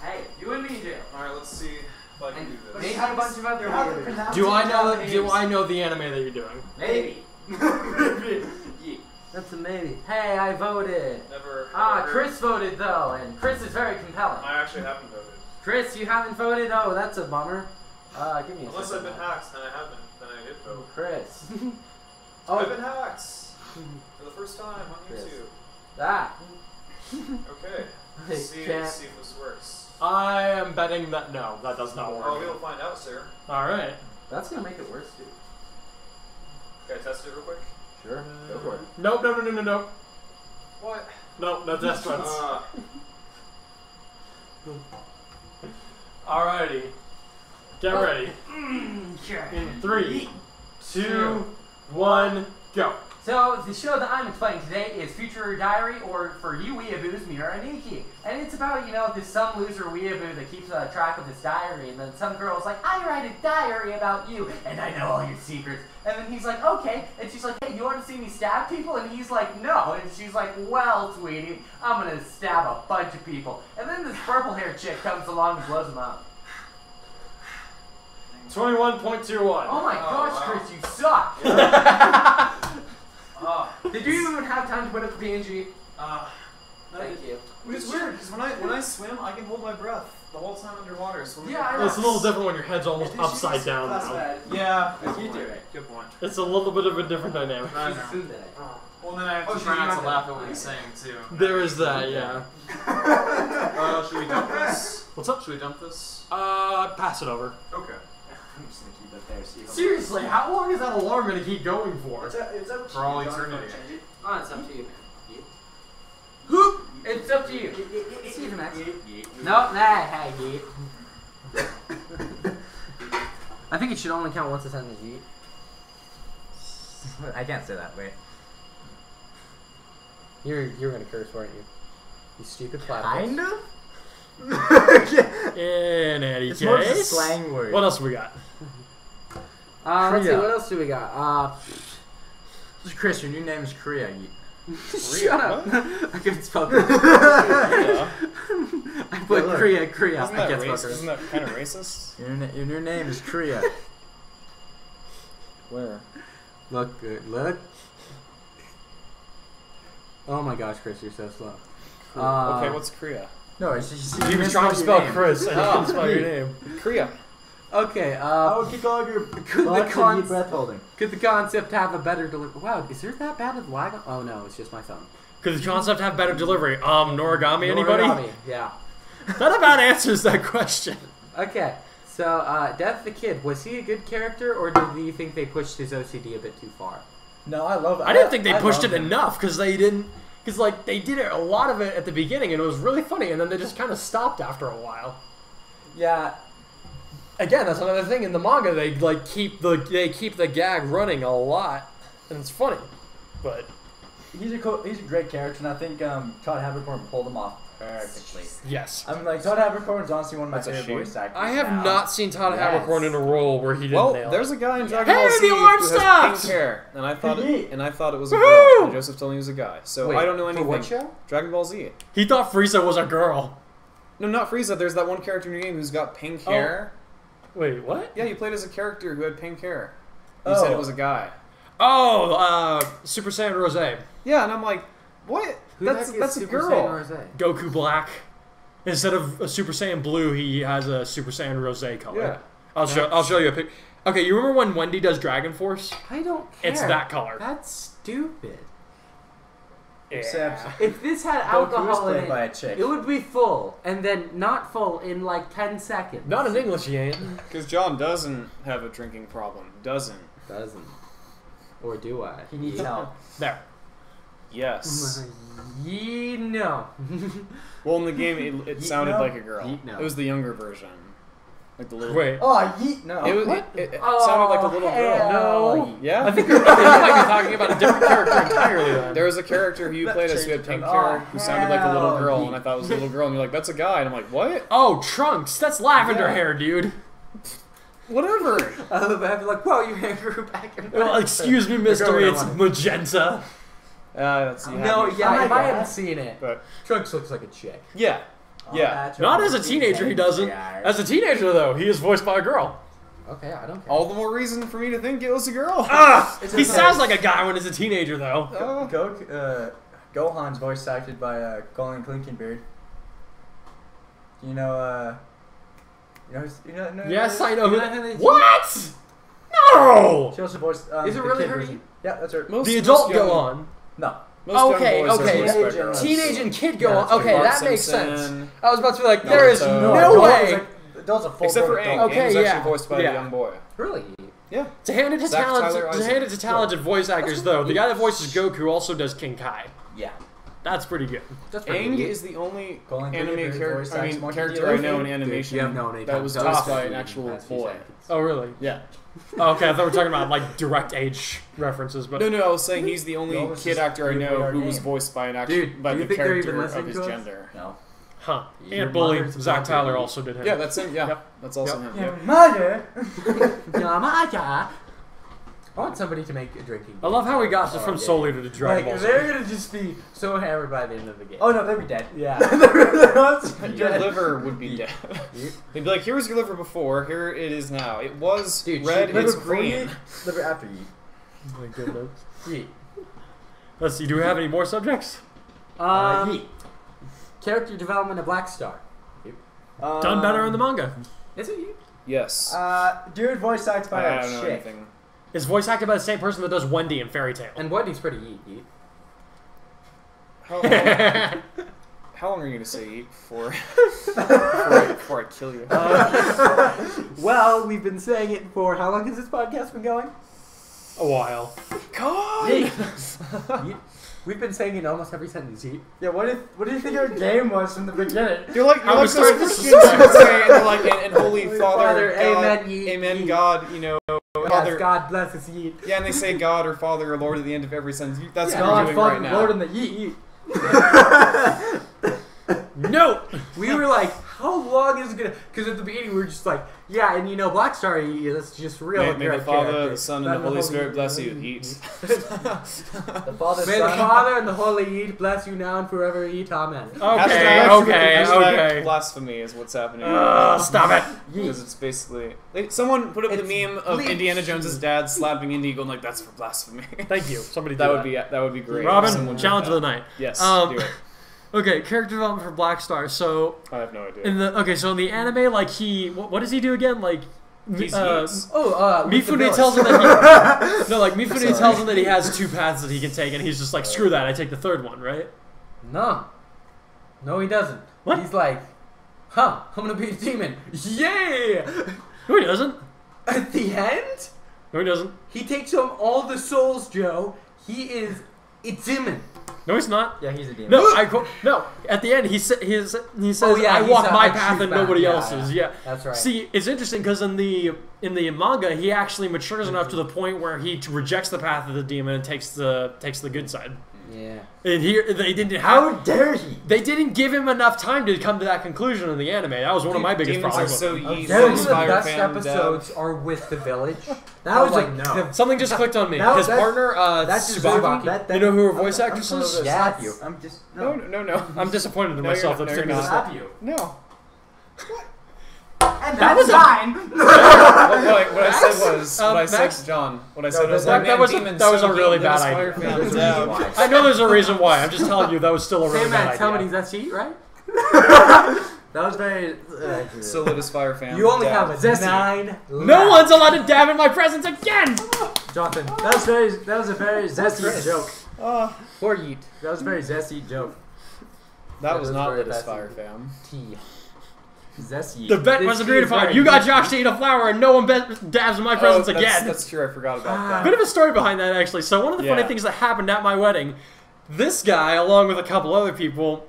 Hey, you and me do. Alright, let's see if I can And do they this. have a bunch of other You have to weirdos. pronounce Do it I in know? Japanese. Do I know the anime that you're doing? Maybe. Yeah, that's a maybe. Hey, I voted. Never. Ah, never- Chris voted though, and Chris is very compelling. I actually haven't voted. Chris, you haven't voted? Oh, that's a bummer. Give me a Unless I've second. been hacked, then I haven't. Then I did vote. Chris. I've oh, been hacked for the first time on Chris. YouTube. that. Okay. I See can't. if this works. I am betting that no, that does not Oh, work. we'll find out, sir. All right. That's gonna make it worse, dude. Can I test it real quick? Sure. Go for it. Nope. Nope. What? Nope. No test runs. Uh, Alrighty. Get ready. In 3, 2, 1, go. So, the show that I'm explaining today is Future Diary, or for you weeaboos, Mira Aniki. And it's about, this some loser weeaboo that keeps track of his diary, and then some girl's like, I write a diary about you, and I know all your secrets. And then he's like, okay. And she's like, hey, you want to see me stab people? And he's like, no. And she's like, well, sweetie, I'm going to stab a bunch of people. And then this purple-haired chick comes along and blows him up. 21.21. Oh my gosh, wow. Chris, you suck! ah, Did you even have time to put up the PNG? Thank you. It's weird because when I swim, I can hold my breath the whole time underwater. So Yeah, I know. It's a little different when your head's almost upside down That's now. bad. Yeah, You do it. Good point. It's a little bit of a different dynamic. I know. Sunday. Well, then I have Oh, to so try you not have to to- laugh at what he's saying too. There is that, yeah. Should we dump this? What's up? Should we dump this? Pass it over. Okay. I'm just gonna keep it there. See. Seriously, how long is that alarm gonna keep going for? It's up to For all you, John, eternity. if you change it. Oh, it's up to you, man. Whoop! It's up to you. See you, Max. No, nah, hey, yeet. I think it should only count once a sentence, yeet. I can't say that. Wait. You're gonna curse, weren't you? You stupid platypus. Kind of. In any It's more just a case, slang word. what else we got? Let's see, Korea. what else do we got? This is Chris. Your new name is Korea. Shut up. I can spell Korea. Yeah. I put Korea. Isn't I that, can't spell racist? Korea. Isn't that kind of racist? Your name is Korea. Where? Look good. Look. Oh my gosh, Chris, you're so slow. Okay, what's Korea? No, it's just He was trying to spell Chris, and he couldn't spell your name. Korea. Okay, I would kick all of your deep breath holding. could the concept have a better delivery? Wow, is there that bad of lag? Oh no, it's just my phone. Could the concept have better delivery? Noragami, anybody? Noragami, yeah. That about answers that question. Okay, so Death the Kid, was he a good character, or do you think they pushed his OCD a bit too far? No, I love it. I didn't think they pushed love it enough because they didn't. Because like they did a lot of it at the beginning and it was really funny, and then they just kind of stopped after a while. Yeah. Again, that's another thing in the manga. They like keep the gag running a lot, and it's funny. But He's a great character, and I think Todd Haberkorn pulled him off perfectly. yes, I mean, like Todd Haberkorn is honestly one of my That's a favorite shame. voice actors. I have now. not seen Todd Yes. Haberkorn in a role where he didn't Well, nail there's it. a guy in Dragon Hey, Ball Z the alarm who has stopped! pink hair, and I thought it was a Woohoo! girl. And Joseph told me he was a guy, so Wait, I don't know for anything. what show? Dragon Ball Z. He thought Frieza was a girl. No, not Frieza. There's that one character in your game who's got pink hair. Wait, what? Yeah, you played as a character who had pink hair. You Oh. said it was a guy. Oh, Super Saiyan Rose. Yeah, and I'm like, what? That's a girl. Goku Black. Instead of a Super Saiyan Blue, he has a Super Saiyan Rose color. Yeah. I'll show you a pic. Okay, you remember when Wendy does Dragon Force? I don't care. It's that color. That's stupid. Except If this had Goku was alcohol in played by a it, chick. it would be full, and then not full in like 10 seconds. Not in English, he ain't. Because John doesn't have a drinking problem. Doesn't. Doesn't. Or do I? he needs help. There. Yes. No. Well, in the game, it sounded no. like a girl. Yeet no. It was the younger version. Like the little... Wait. Oh, yeet! No. It sounded like a little girl. No. Yeah? I think you might be talking about a different character entirely then. There was a character who you played as who had pink hair who sounded like a little girl, and I thought it was a little girl, and you're like, that's a guy. And I'm like, what? Oh, Trunks. That's lavender Yeah. hair, dude. Whatever. I love it. I'd be like, whoa, your hair grew back. And Well, excuse me, mister. It's magenta. That's, no, yeah, if I hadn't seen it. But, Trunks looks like a chick. yeah. Yeah. Not as a teenager, he doesn't. As a teenager, though, he is voiced by a girl. Okay, I don't care. All the more reason for me to think it was a girl. Ah! It's He okay. sounds like a guy when he's a teenager, though. Gohan's voice acted by Colin Clinkenbeard. You know, Yes, I know. You know who they- What? No! She also voiced. Is it the really kid her? version. Yeah, that's her. Most- The adult most young- go on. No. Most Okay, young boys okay. are voiced by Teenage girls. Teenage and kid go Yeah, on. that's Okay, Bart that makes Simpson. sense. I was about to be like, there is Naruto. no adult way. is like- adult's a full Except for grown Aang. adult. Okay, Aang was yeah. actually voiced by Yeah. a young boy. Really? Yeah. To hand it to Zach talented, Tyler to Isaac. hand it to talented voice actors, though, the guy that voices Goku also does King Kai. Yeah. That's pretty good. That's pretty Aang good. is the only Colin anime Clinkenbeard character. voice I acts mean, Monkey character D. I know in Luffy. animation you have no that was tough voiced by in an the actual past few boy. seconds. Oh, really? Yeah. Oh, okay, I thought we were talking about like direct age references, but No, I was saying he's the only No, this kid is actor I really know our who was name. voiced by an actual Dude, by do you the think they're even character of listening his to us? gender. No. huh? Your Aunt Bully, mother's Zach about Tyler to- also did him. Yeah, that's him. Yeah, Yep. that's also him. Yeah, Yep. mother. Yamaya. I want somebody to make a drinking. I love how we got from yeah. solely to the Dragon Like, Ball Z. they're gonna just be so hammered by the end of the game. Oh no, they'd be dead. Yeah. Your liver would be dead. They'd be like, "Here was your liver before. Here it is now. It was Dude, red. liver It's before green." you eat, liver after you eat. Oh my goodness. Yeet. Let's see, do we have any more subjects? Yeet. Character development of Black Star. Done better in the manga. Is it you? Yes. Dude voice acted by I a don't know chick. anything. It's voice acted by the same person that does Wendy in Fairy Tail. And Wendy's pretty yeet. How long are you gonna say eat before before I kill you? Well, we've been saying it for how long has this podcast been going? A while. God. Yeet. We've been saying it in almost every sentence. Yeet. Yeah, what do you think our game was from the beginning? You're like I was those starting to Christians who would say, and they're like, and Holy Holy Father, Father, God, amen, ye- amen, ye- God, you know, Yes, Father. God bless us, yeet. Yeah, and they say God or Father or Lord at the end of every sentence. That's what God, you're doing Father, right now. Lord, and the yeet. No. We were like, how long is it gonna? Because at the beginning we were just like, yeah, and Black Star, that's just real. May the Father, the Son, and the Holy Spirit bless you. Eat. The Father, May the Son, Father and the Holy Eat bless you now and forever. Eat, amen. Okay. Blasphemy is what's happening. Stop it. Because it's basically someone put up the meme of Indiana Jones's dad slapping Indy, going like, "That's for blasphemy." Thank you. Somebody do that would be great. Robin, Someone challenge did of that. the night. Yes, Um, do it. Okay, character development for Black Star. So I have no idea. so in the anime, like what does he do again? Like He's Mifune tells him that Mifune tells him that he has 2 paths that he can take, and he's just like, screw that, I take the 3rd one, right? No, he doesn't. What? He's like, I'm gonna be a demon. Yeah. No, he doesn't. At the end, No, he doesn't. he takes home all the souls, Joe. He is a demon. No, he's not. Yeah, he's a demon. No. At the end, he says, Oh, yeah, "I he's walk a- my I path choose and path. nobody Yeah, else's." Yeah. That's right. See, it's interesting because in the manga, he actually matures enough to the point where he rejects the path of the demon and takes the good side. Yeah. And here they didn't. How dare he? They didn't give him enough time to come to that conclusion in the anime. That was one of my biggest Demons are problems. so Oh, easy. that Some was of the Fire best fan, episodes are with the village. That was like, like no. Something just clicked on me. That- His that- partner, That's just Tsubaki. You know who her voice actress is? Slap Yes. you. I'm just No. I'm disappointed in No, myself. you're That not. took No, me you're this not. long. you. No. And That was mine. What I said was, Max? John. What I said No, was, that- like, that man, was a- demons that was so a really easy, bad those idea. fire There's fans, a reason why. I know there's a reason why. I'm just telling you that was still a really Hey, bad man, tell me, idea. that's cheat, right? That was very. Solidus fire fan. You only dab. have a Zesty. 9. No one's allowed to dab in my presence again. Jonathan, that was a very zesty joke. Or Yeet. That was a very zesty joke. That was not very Solidus best. fire fam. T. Zesty. The bet This was key agreed is upon. very You got easy. Josh to eat a flower, and no one dabs in my presence again. That's true. I forgot about that. Bit of a story behind that, actually. So one of the funny Yeah. things that happened at my wedding, this guy, along with a couple other people,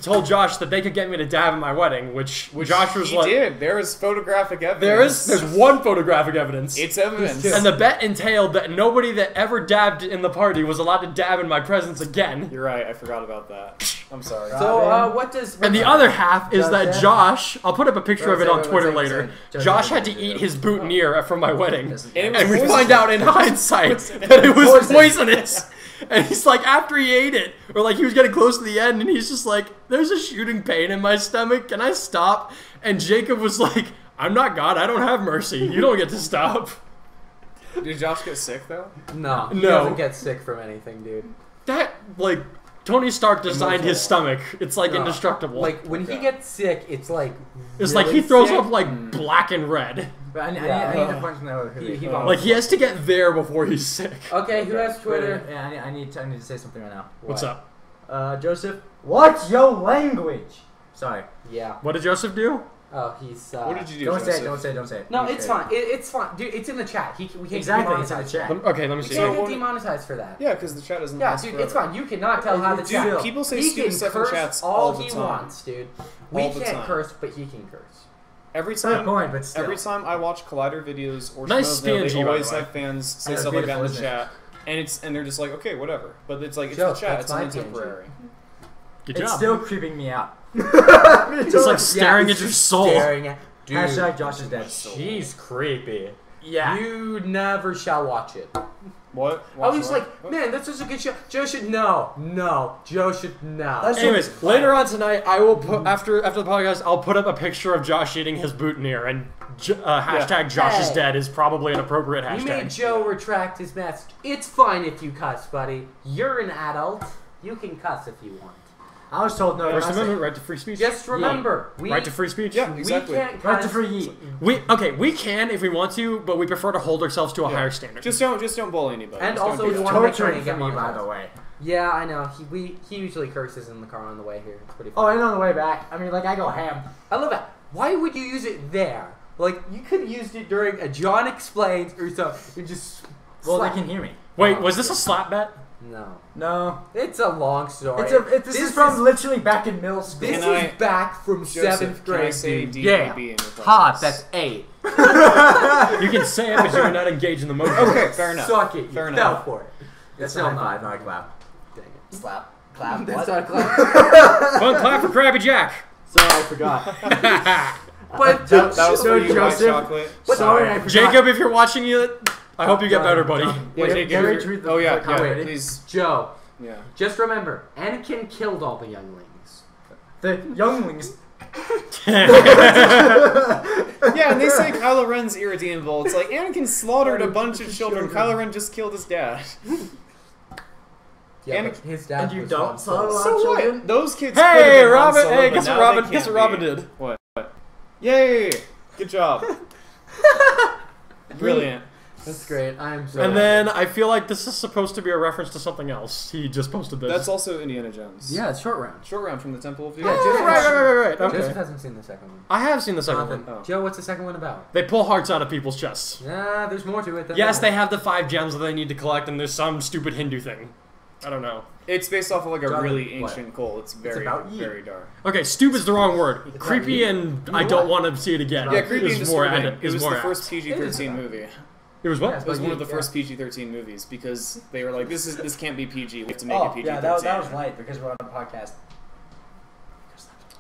told Josh that they could get me to dab at my wedding, which Josh was He like, did. There is photographic evidence. there's one photographic evidence. It's evidence. And the bet entailed that nobody that ever dabbed in the party was allowed to dab in my presence again. You're right. I forgot about that. I'm sorry. So, what does... And the other half is that Josh, Josh, I'll put up a picture of it on Wait, Twitter wait, later. wait. Josh had to eat his boutonniere from my wedding. And we Poison. find out in hindsight that it was poisonous. And he's like, after he ate it, or like he was getting close to the end, and he's just like, there's a shooting pain in my stomach. Can I stop? And Jacob was like, I'm not God. I don't have mercy. You don't get to stop. Did Josh get sick though? No, he No. doesn't get sick from anything, dude. That, like, Tony Stark designed his stomach. It's like indestructible. Like, when he gets sick, it's like... it's like really he throws sick. up like black and red. But I need to punch him out. He Like he has to get there before he's sick. Okay, who has Twitter? Yeah, I need to say something right now. What's up? Joseph, what's your language? Sorry. Yeah. What did Joseph do? Oh, he's... What did you do, Don't say Joseph? it. Don't say it. No, You it's say fine. It's fine. Dude, it's in the chat. We can't Exactly, get it's in the demonetized. chat. Okay, let me We see. can't So- get demonetized for that. Yeah, because the chat doesn't. Yeah, last dude, forever. it's fine. You cannot tell how the Dude, chat... People say He stupid can stuff in curse chats all all the he time. wants, dude. We All the can't time. curse, but he can curse. Every Fair time, point, but still. every time I watch Collider videos or Nice Schmoes Know, PNG, they by always the way. have fans say That's stuff like that in the beautiful, isn't chat, and they're just like, okay, whatever. But it's like it's Joe, the chat. that's It's my only PNG. temporary. Good It's job. still creeping me out. It's like staring Yeah, at your soul. Staring at... Dude, Hashtag Josh is dead. she's creepy. Yeah. You never shall watch it. What? I was Watch like, what? man, that's such a good show. Joe should know. No. Joe should know. That's- Anyways, later on tonight, I will put after the podcast, I'll put up a picture of Josh eating his boutonniere, and hashtag Josh is Hey. dead is probably an appropriate You made hashtag. Joe retract his message. It's fine if you cuss, buddy. You're an adult. You can cuss if you want. I was told no. First cussing. Amendment, right to free speech. Just remember, right to free speech. Yeah, exactly. we can't Right cuss. to free yeet. We can if we want to, but we prefer to hold ourselves to a higher standard. Just don't bully anybody. And Just don't also do we that. wanna make sure Torturing you get for me, by monetized. the way. Yeah, I know. He usually curses in the car on the way here. It's pretty Oh, fun. and on the way back. I mean, like, I go ham. I love that. Why would you use it there? Like, you could have used it during a John Explains or something. You just... Well, slap- they can hear me. Wait, was this a slap bet? No. No. It's a long story. This is from literally back in middle school. This Can is I- back from Joseph, 7th can I grade. say dude. DAB Yeah. in your presence? Hot, that's 8. You can say it, but you're not engaged in the motion. Okay, fair enough. Suck it. Fair You enough. fell for it. That's Still not not. five, not a clap. Dang it. Slap. Clap. That's What? not a clap. Fun clap for Krabby Jack. Sorry, I forgot. But That was for you, white Joseph. chocolate. Sorry, I forgot. Jacob, if you're watching it, I hope you get better, buddy. Yeah, Wait, Jacob, Gary, you're- treat the- oh yeah, the yeah, comedy. please. Joe, Yeah. just remember, Anakin killed all the younglings. The younglings. Yeah, and they say Kylo Ren's irredeemable. It's like Anakin slaughtered a bunch of children. Kylo Ren just killed his dad. Yeah, Anakin- but his dad And you was don't Han follow Solo. up? So children? what? Those kids. Hey, could've been Han Robin! Solo, Hey, but guess now what Robin? they Guess can't what Robin be. did? What? Yay! Good job. Brilliant. That's great. I'm so. And then I feel like this is supposed to be a reference to something else. He just posted this. That's also Indiana Jones. Yeah, it's short round. Short round from the Temple of Doom. Yeah, Oh, Joseph- right. Joseph Okay. hasn't seen the second one. I have seen the second Jonathan, one. Oh. Joe, what's the second one about? They pull hearts out of people's chests. Nah, there's more to it than Yes, that. they have the 5 gems that they need to collect, and there's some stupid Hindu thing. I don't know. It's based off of like a Jonathan, really what? ancient cult. It's very, about you. very dark. Okay, stupid's the wrong word. It's Creepy not and You I know don't what? want to see it again. Yeah, creepy and Is more disturbing. apt- It is was more the apt. first It is PG-13 about- movie. It was what? Yes. It was But one of the yeah. first PG-13 movies because they were like, this can't be PG. We have to make Oh, it PG-13. yeah, that was light because we're on a podcast.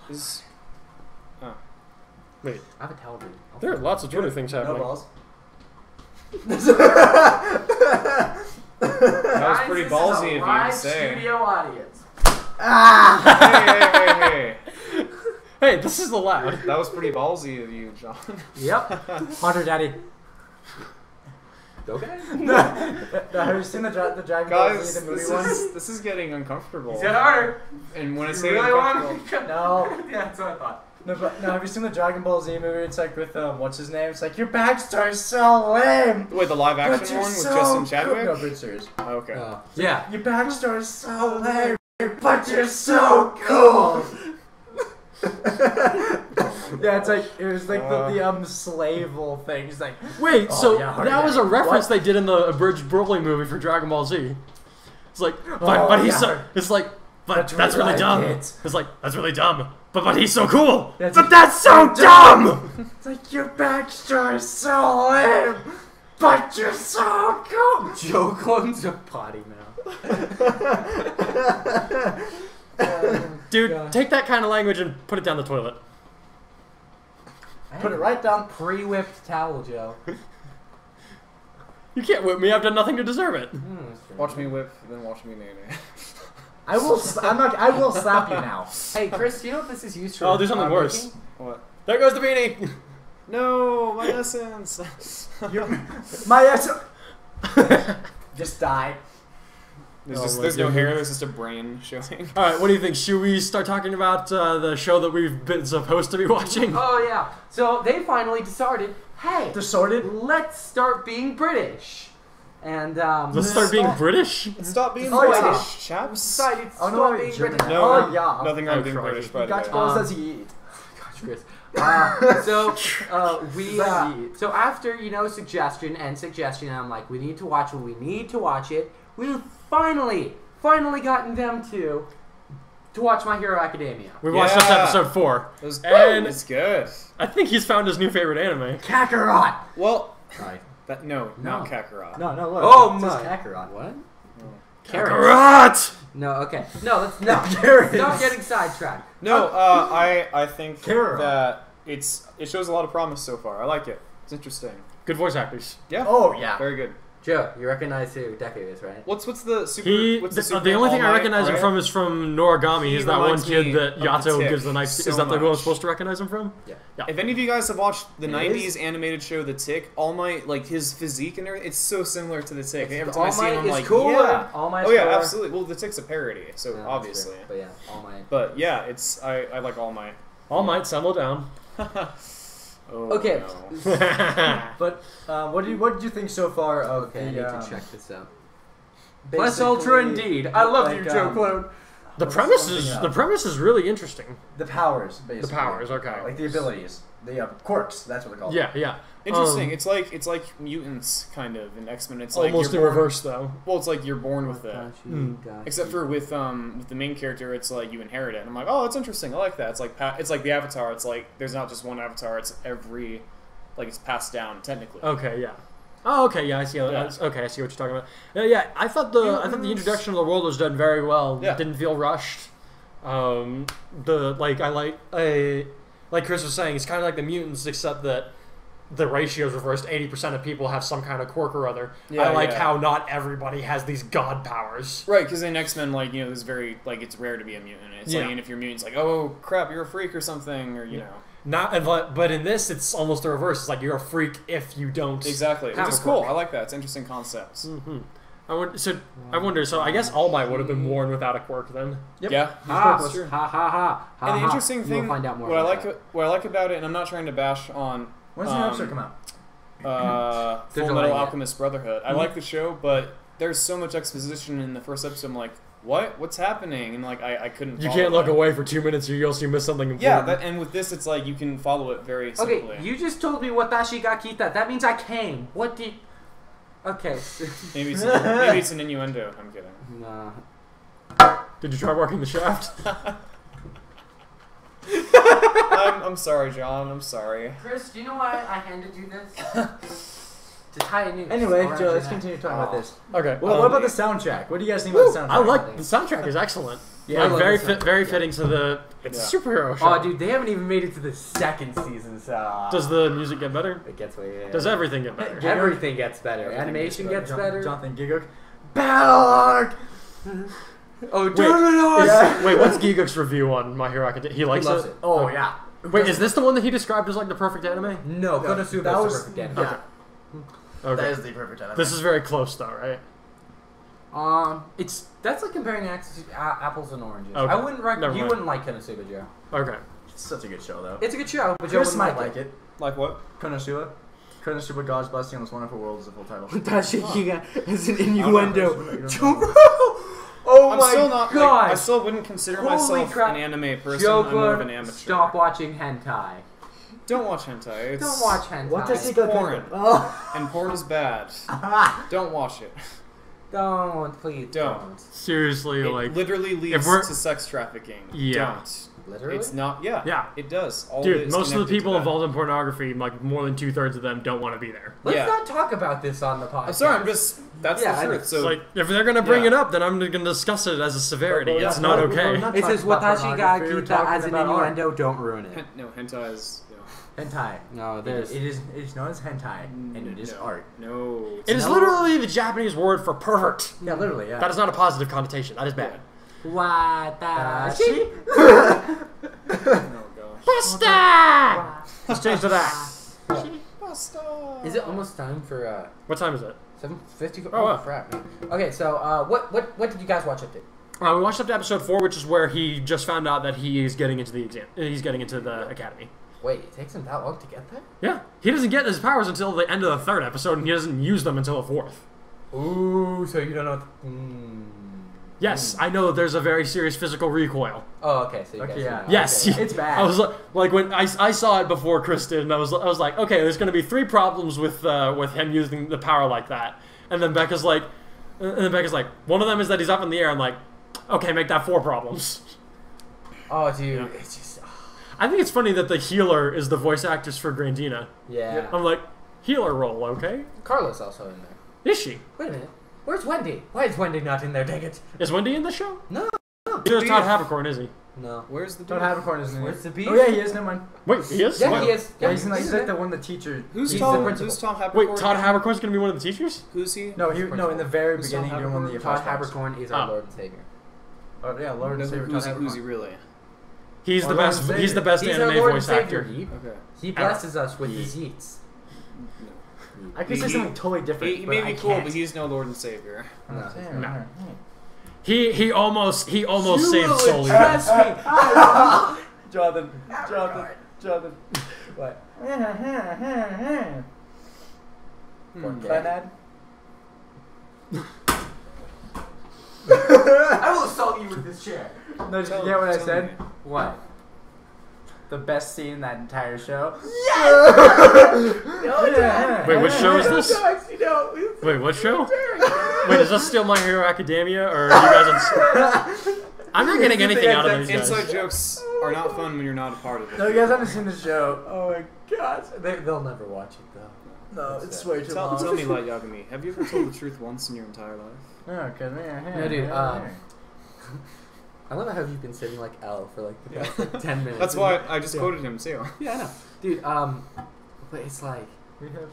Is- Wait, I have a television. there are lots of Twitter things No happening. balls. That was pretty This is ballsy a of you to live say. studio audience. Ah! Hey. Hey, this is the loud. That was pretty ballsy of you, John. Yep. Harder, Daddy. Okay. No, have you seen the Dragon Ball Guys, Z, the movie this one? is getting uncomfortable. He said harder. And when I You say really want uncomfortable, me to No. Yeah, that's what I thought. No, but no. Have you seen the Dragon Ball Z movie? It's like with what's his name? It's like your backstory's so lame. wait, the live But action you're one with so Justin Chadwick? Cool. No, but serious. Okay. Yeah. Your backstory's so lame, but you're so cool. Yeah, it's like it was like the slave-ul thing. It's like Wait, Oh, so yeah, Harder that was a Daddy. reference What? they did in the abridged Broly movie for Dragon Ball Z. It's like, Oh, but he's yeah. so. It's like, but that's really like dumb. it. It's like that's really dumb. But he's so cool. That's But it. that's so So dumb. it's like your backstory's so lame, but you're so cool. Joe clones a potty mouth. Dude, God. take that kind of language and put it down the toilet. Put it right down. Pre-whipped towel, Joe. You can't whip me. I've done nothing to deserve it. Watch me whip, then watch me nay-nay. I will. I'm not. I will slap you now. Hey, Chris, do you know what this is used for? I'll do something worse. making? What? There goes the beanie. No, my essence. My ass. Just die. There's no hair. There's just a brain showing. All right, what do you think? Should we start talking about the show that we've been supposed to be watching? Oh yeah. So they finally decided, hey, Distorted. let's start being British. And Let's start being Stop. British. Stop being Oh, yeah. British, chaps. decided to Oh no, stop wait, being German. British. No, Oh yeah. nothing wrong with being Oh, British, by the Got way. balls as he eat. Gosh, Chris. So after suggestion, I'm like, we need to watch it. We need to watch it. We've finally gotten them to watch My Hero Academia. We watched up to Yeah. episode 4. And it's good. I think he's found his new favorite anime. Kakarot. Well, Sorry. not Kakarot. No, look. Oh it says my. Kakarot. What? Kakarot! No, okay. No, let's no. Carrots. Stop getting sidetracked. No, I think Kakarot. that it shows a lot of promise so far. I like it. It's interesting. Good voice actors. Yeah. Oh yeah. Very good. Joe, you recognize who Deku is, right? What's the super? What's The super only thing I All Might, recognize him right? from is from Noragami. He Is that one reminds kid me that of the Yato Tick gives the knife? so Is that the one I'm much. supposed to recognize him from? Yeah. Yeah. If any of you guys have watched the It 90s animated show The Tick, All Might, like his physique and everything, it's so similar to The Tick. Every time I All see him, Might I'm is like, cooler. yeah. All Might's Oh yeah, cooler. absolutely. Well, The Tick's a parody, so No, that's obviously. true. But yeah, All Might. But yeah, it's I like All Might. All Might, settle down. Oh, Okay. no. But what did you think so far of Okay, I the? need to check this out. basically, Plus Ultra indeed. I love like, you, Joe Clone. The what's premise something is else? the premise is really interesting. The powers, basically. The powers, okay. Like the abilities, the quirks. That's what they call them. Yeah, yeah. Interesting. It's like mutants, kind of, in X-Men. It's like Almost in you're born, reverse though. Well, it's like you're born with it. Mm. Except for with the main character, it's like you inherit it. And I'm like, oh, that's interesting. I like that. It's like the Avatar. It's like there's not just one Avatar. It's every, like it's passed down technically. Okay, yeah. Oh, okay, yeah, I see. Okay, I see what you're talking about. Yeah, I thought the introduction of the world was done very well. Yeah. It didn't feel rushed. Like Chris was saying, it's kind of like the mutants, except that the ratio is reversed. 80% of people have some kind of quirk or other. Yeah, I like how not everybody has these god powers. Right, because in X-Men, like, you know, there's very, like, it's rare to be a mutant. It's like, and if you're mutant, it's like, oh crap, you're a freak or something, or you know. But in this, it's almost the reverse. It's like you're a freak if you don't. Exactly, which is cool. I like that. It's an interesting concept. Mm-hmm. I wonder. So I guess All Might would have been born without a quirk then. Yep. Yeah, that's true. And the interesting thing, we'll find out more what I like about it, and I'm not trying to bash on. When's the episode come out? Full Metal Alchemist Brotherhood. I like the show, but there's so much exposition in the first episode. I'm like, what? What's happening? And like, I couldnn't. You can't look away for 2 minutes, or you'll miss something important. Yeah, and with this, it's like you can follow it very simply. Okay, you just told me watashi ga kita. That means I came. What did? Okay. maybe it's an innuendo. I'm kidding. Nah. Did you try working the shaft? I'm sorry, John. I'm sorry. Chris, do you know why I handed you this? To tie a noose. Anyway, Joe, let's continue talking about this. Okay. Well, what about the soundtrack? What do you guys think about the soundtrack? I like the soundtrack. Is excellent. Yeah, like, very fitting to the it's a superhero show. Oh, dude, they haven't even made it to the second season. So does the music get better? It gets way. Does everything get better? Everything gets better. Animation gets better. Jonathan Gigok. Battle Oh, Terminus! Wait, what's Gigok's review on My Hero Academia? He likes it? Oh, yeah. Wait, is this the one that he described as like the perfect anime? No, Konosuba that is was the perfect anime. Okay. Okay. That is the perfect anime. This is very close, though, right? That's like comparing apples and oranges. Okay. I wouldn't Never you mind. wouldn't like Konosuba, Joe. Okay. It's such a good show, though. It's a good show, but Joe Chris wouldn't might like it. Like what? Konosuba. Konosuba God's Blessing on this Wonderful World is the full title. Tashikiga is an innuendo. Oh my god! I still wouldn't consider Holy myself crap. an anime person. Joker, I'm more of an amateur. stop watching hentai. Don't watch hentai. It's, Don't watch hentai. What does he It's go porn. Oh. And porn is bad. Don't watch it. Don't, please Don't. Seriously, It like literally leads to sex trafficking. Yeah. Don't. Literally? It's not. Yeah. Yeah. It does. All dude, of it is most of the connected to people that. involved in pornography, like more than 2/3 of them, don't want to be there. Let's Yeah. not talk about this on the podcast. I'm sorry. I'm just. That's Yeah, the I know. truth. So It's like if they're gonna bring Yeah. it up, then I'm gonna discuss it as a severity. Well, It's yeah, not we're okay. not It says talking about watashi ga pornography, we're kita talking as an about art. innuendo, don't ruin it. no, hentai is. Hentai. No, It there's... is known as hentai, and it is No. art. No. It is literally the Japanese word for pervert. Yeah, literally, yeah. That is not a positive connotation. That is bad. Watashi. Oh gosh. Basta! Let's change to that. Is it almost time for What time is it? 7:50? Oh, wow. crap, man. Okay, so what did you guys watch up to? We watched up to episode 4, which is where he just found out that he is getting into the exam. He's getting into the academy. Wait, it takes him that long to get there? Yeah, he doesn't get his powers until the end of the 3rd episode, and he doesn't use them until the 4th. Ooh, so you don't know. Yes, I know that there's a very serious physical recoil. Oh, okay. So you Okay, guys yeah. know. Yes, It's bad. I was like when I saw it before Chris did, and I was like, okay, there's going to be 3 problems with him using the power like that. And then Becca's like, one of them is that he's up in the air. I'm like, okay, make that 4 problems. Oh, dude, Yeah. it's just. I think it's funny that the healer is the voice actress for Grandina. Yeah. I'm like, healer role, okay? Carla's also in there. Is she? Wait a minute. Where's Wendy? Why is Wendy not in there? Dang it. Is Wendy in the show? No. There's Todd Habercorn, is he? No. Where's the Don't have a corner, isn't Where's the beef? Oh, yeah, he is. Never mind. Wait, he is? Yeah, What? he is. Yeah, he's like there. the one, the teacher. Who's He's Tom? the principal. Who's Tom Habercorn? Wait, Todd Habercorn's going to be one of the teachers? Who's he? No, in the very Who's beginning, Tom he won the Todd Flash Force. Habercorn is our Lord and Savior. Oh, yeah, Lord and Savior. Who's, Todd who's he Habercorn. really? He's Oh, the Lord best. and He's the Savior. best He's our anime Lord voice and Savior. actor. Yeep. Okay. He blesses us with his eats. I could say something totally different. He but may I be cool, can't. but he's no Lord and Savior. No. No. He almost saved Soli. Trust me. Jonathan. What? Bernard? I will assault you with this chair. No, did you get what I Tell said? me. What? The best scene in that entire show. Wait, what show is this? No, Wait, what show? Wait, is this still My Hero Academia, or are you guys on... I'm not getting anything out of these guys. Inside jokes are not fun when you're not a part of it. No, you guys haven't seen the show. Oh my gosh. They'll never watch it though. No, it's way too long. Tell me, Light Yagami, have you ever told the truth once in your entire life? No, cause No, dude. I love how you've been sitting like L for like the past 10 minutes. That's why I just quoted him too. Yeah, I know, dude. But it's like.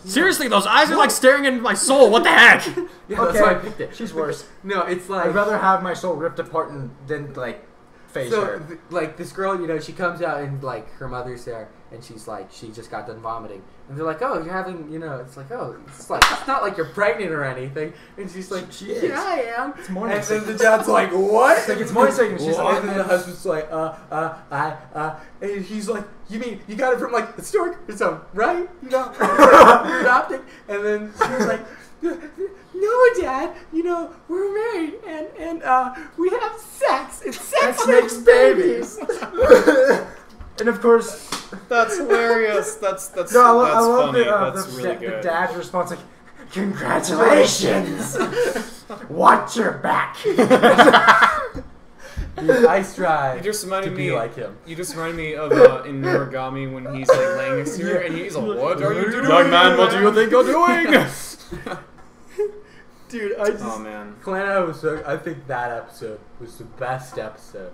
Seriously, those eyes are like staring into my soul. What the heck? Yeah, that's why I picked it. She's worse. No, it's like. I'd rather have my soul ripped apart than like face her. Like this girl, you know, she comes out and like her mother's there, and she's like, she just got done vomiting, and they're like, oh, you're having, you know, it's like, oh, it's like, it's not like you're pregnant or anything, and she's like, she is. Yeah, I am. It's morning And then the dad's like, what? It's like, it's morning sickness. She's like, and then the husband's like, and he's like, you mean you got it from like the store or something, right? You know, you're adopting, and then she's like. No, Dad. You know we're married and we have sex. And sex makes babies. And of course, that's hilarious. That's no, I love funny. the, That's really good. The dad's response like, "Congratulations, watch your back." Dude, I strive You just reminded to me be like him. You just reminded me of in Noragami when he's like laying next to her and he's like, "What are you doing, Young man, what do you think you're doing?" Dude, I just. Oh man. Kalana was so. I think that episode was the best episode.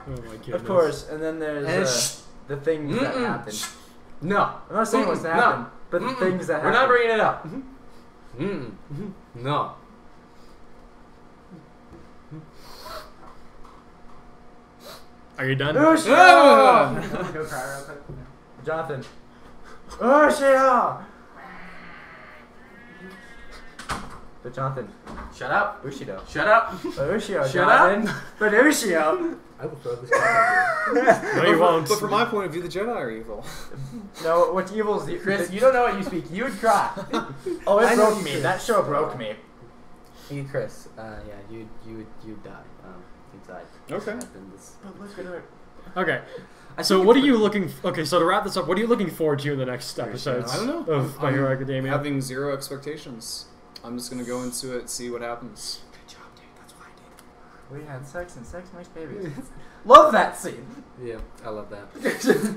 Oh my goodness. Of course, and then there's the things that happen. No, I'm not saying what's happened, but the things that happen. We're not bringing it up. No. Are you done? Oh, shit! Go cry real quick. Jonathan. Oh shit! But Jonathan. Shut up. Bushido. Shut up. Bushido. Shut Jonathan. up. But Bushido. I will throw this at No, you won't. But from my point of view, the Jedi are evil. No, what's evil is the Chris, you don't know what you speak. You would cry. Oh, I it know broke you me. could. That show broke me. You, Chris. Yeah, you'd die inside. Okay. But let's get to it. Okay. So what are you looking? Okay, so to wrap this up, what are you looking forward to in the next episodes? I don't know. Of My Hero Academia. Having zero expectations. I'm just gonna go into it, see what happens. Good job, dude. That's what I did. We had sex and sex makes babies. Love that scene. Yeah, I love that.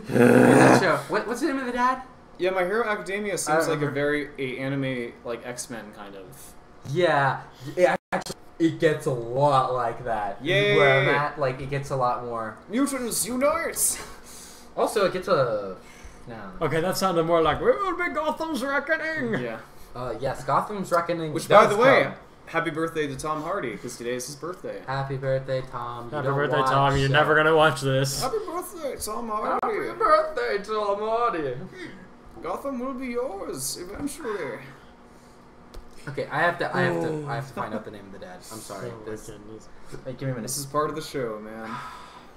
That show. What's the name of the dad? Yeah, My Hero Academia seems like a remember. very anime like X-Men kind of. Yeah, it gets a lot like that. Yay! Where Matt, like, it gets a lot more. Mutants unite! Also, it gets a. No. Okay, that sounded more like we will be Gotham's reckoning. Yeah. Yes, Gotham's Reckoning. Which, by does the way, come. happy birthday to Tom Hardy because today is his birthday. Happy birthday, Tom. You Happy don't birthday, watch, Tom. You're never gonna watch this. Happy birthday, Tom Happy Hardy. birthday, Tom Hardy. Gotham will be yours eventually. Okay, I have to find out the name of the dad. I'm sorry. Oh my This goodness. Hey, give me a minute. This is part of the show, man.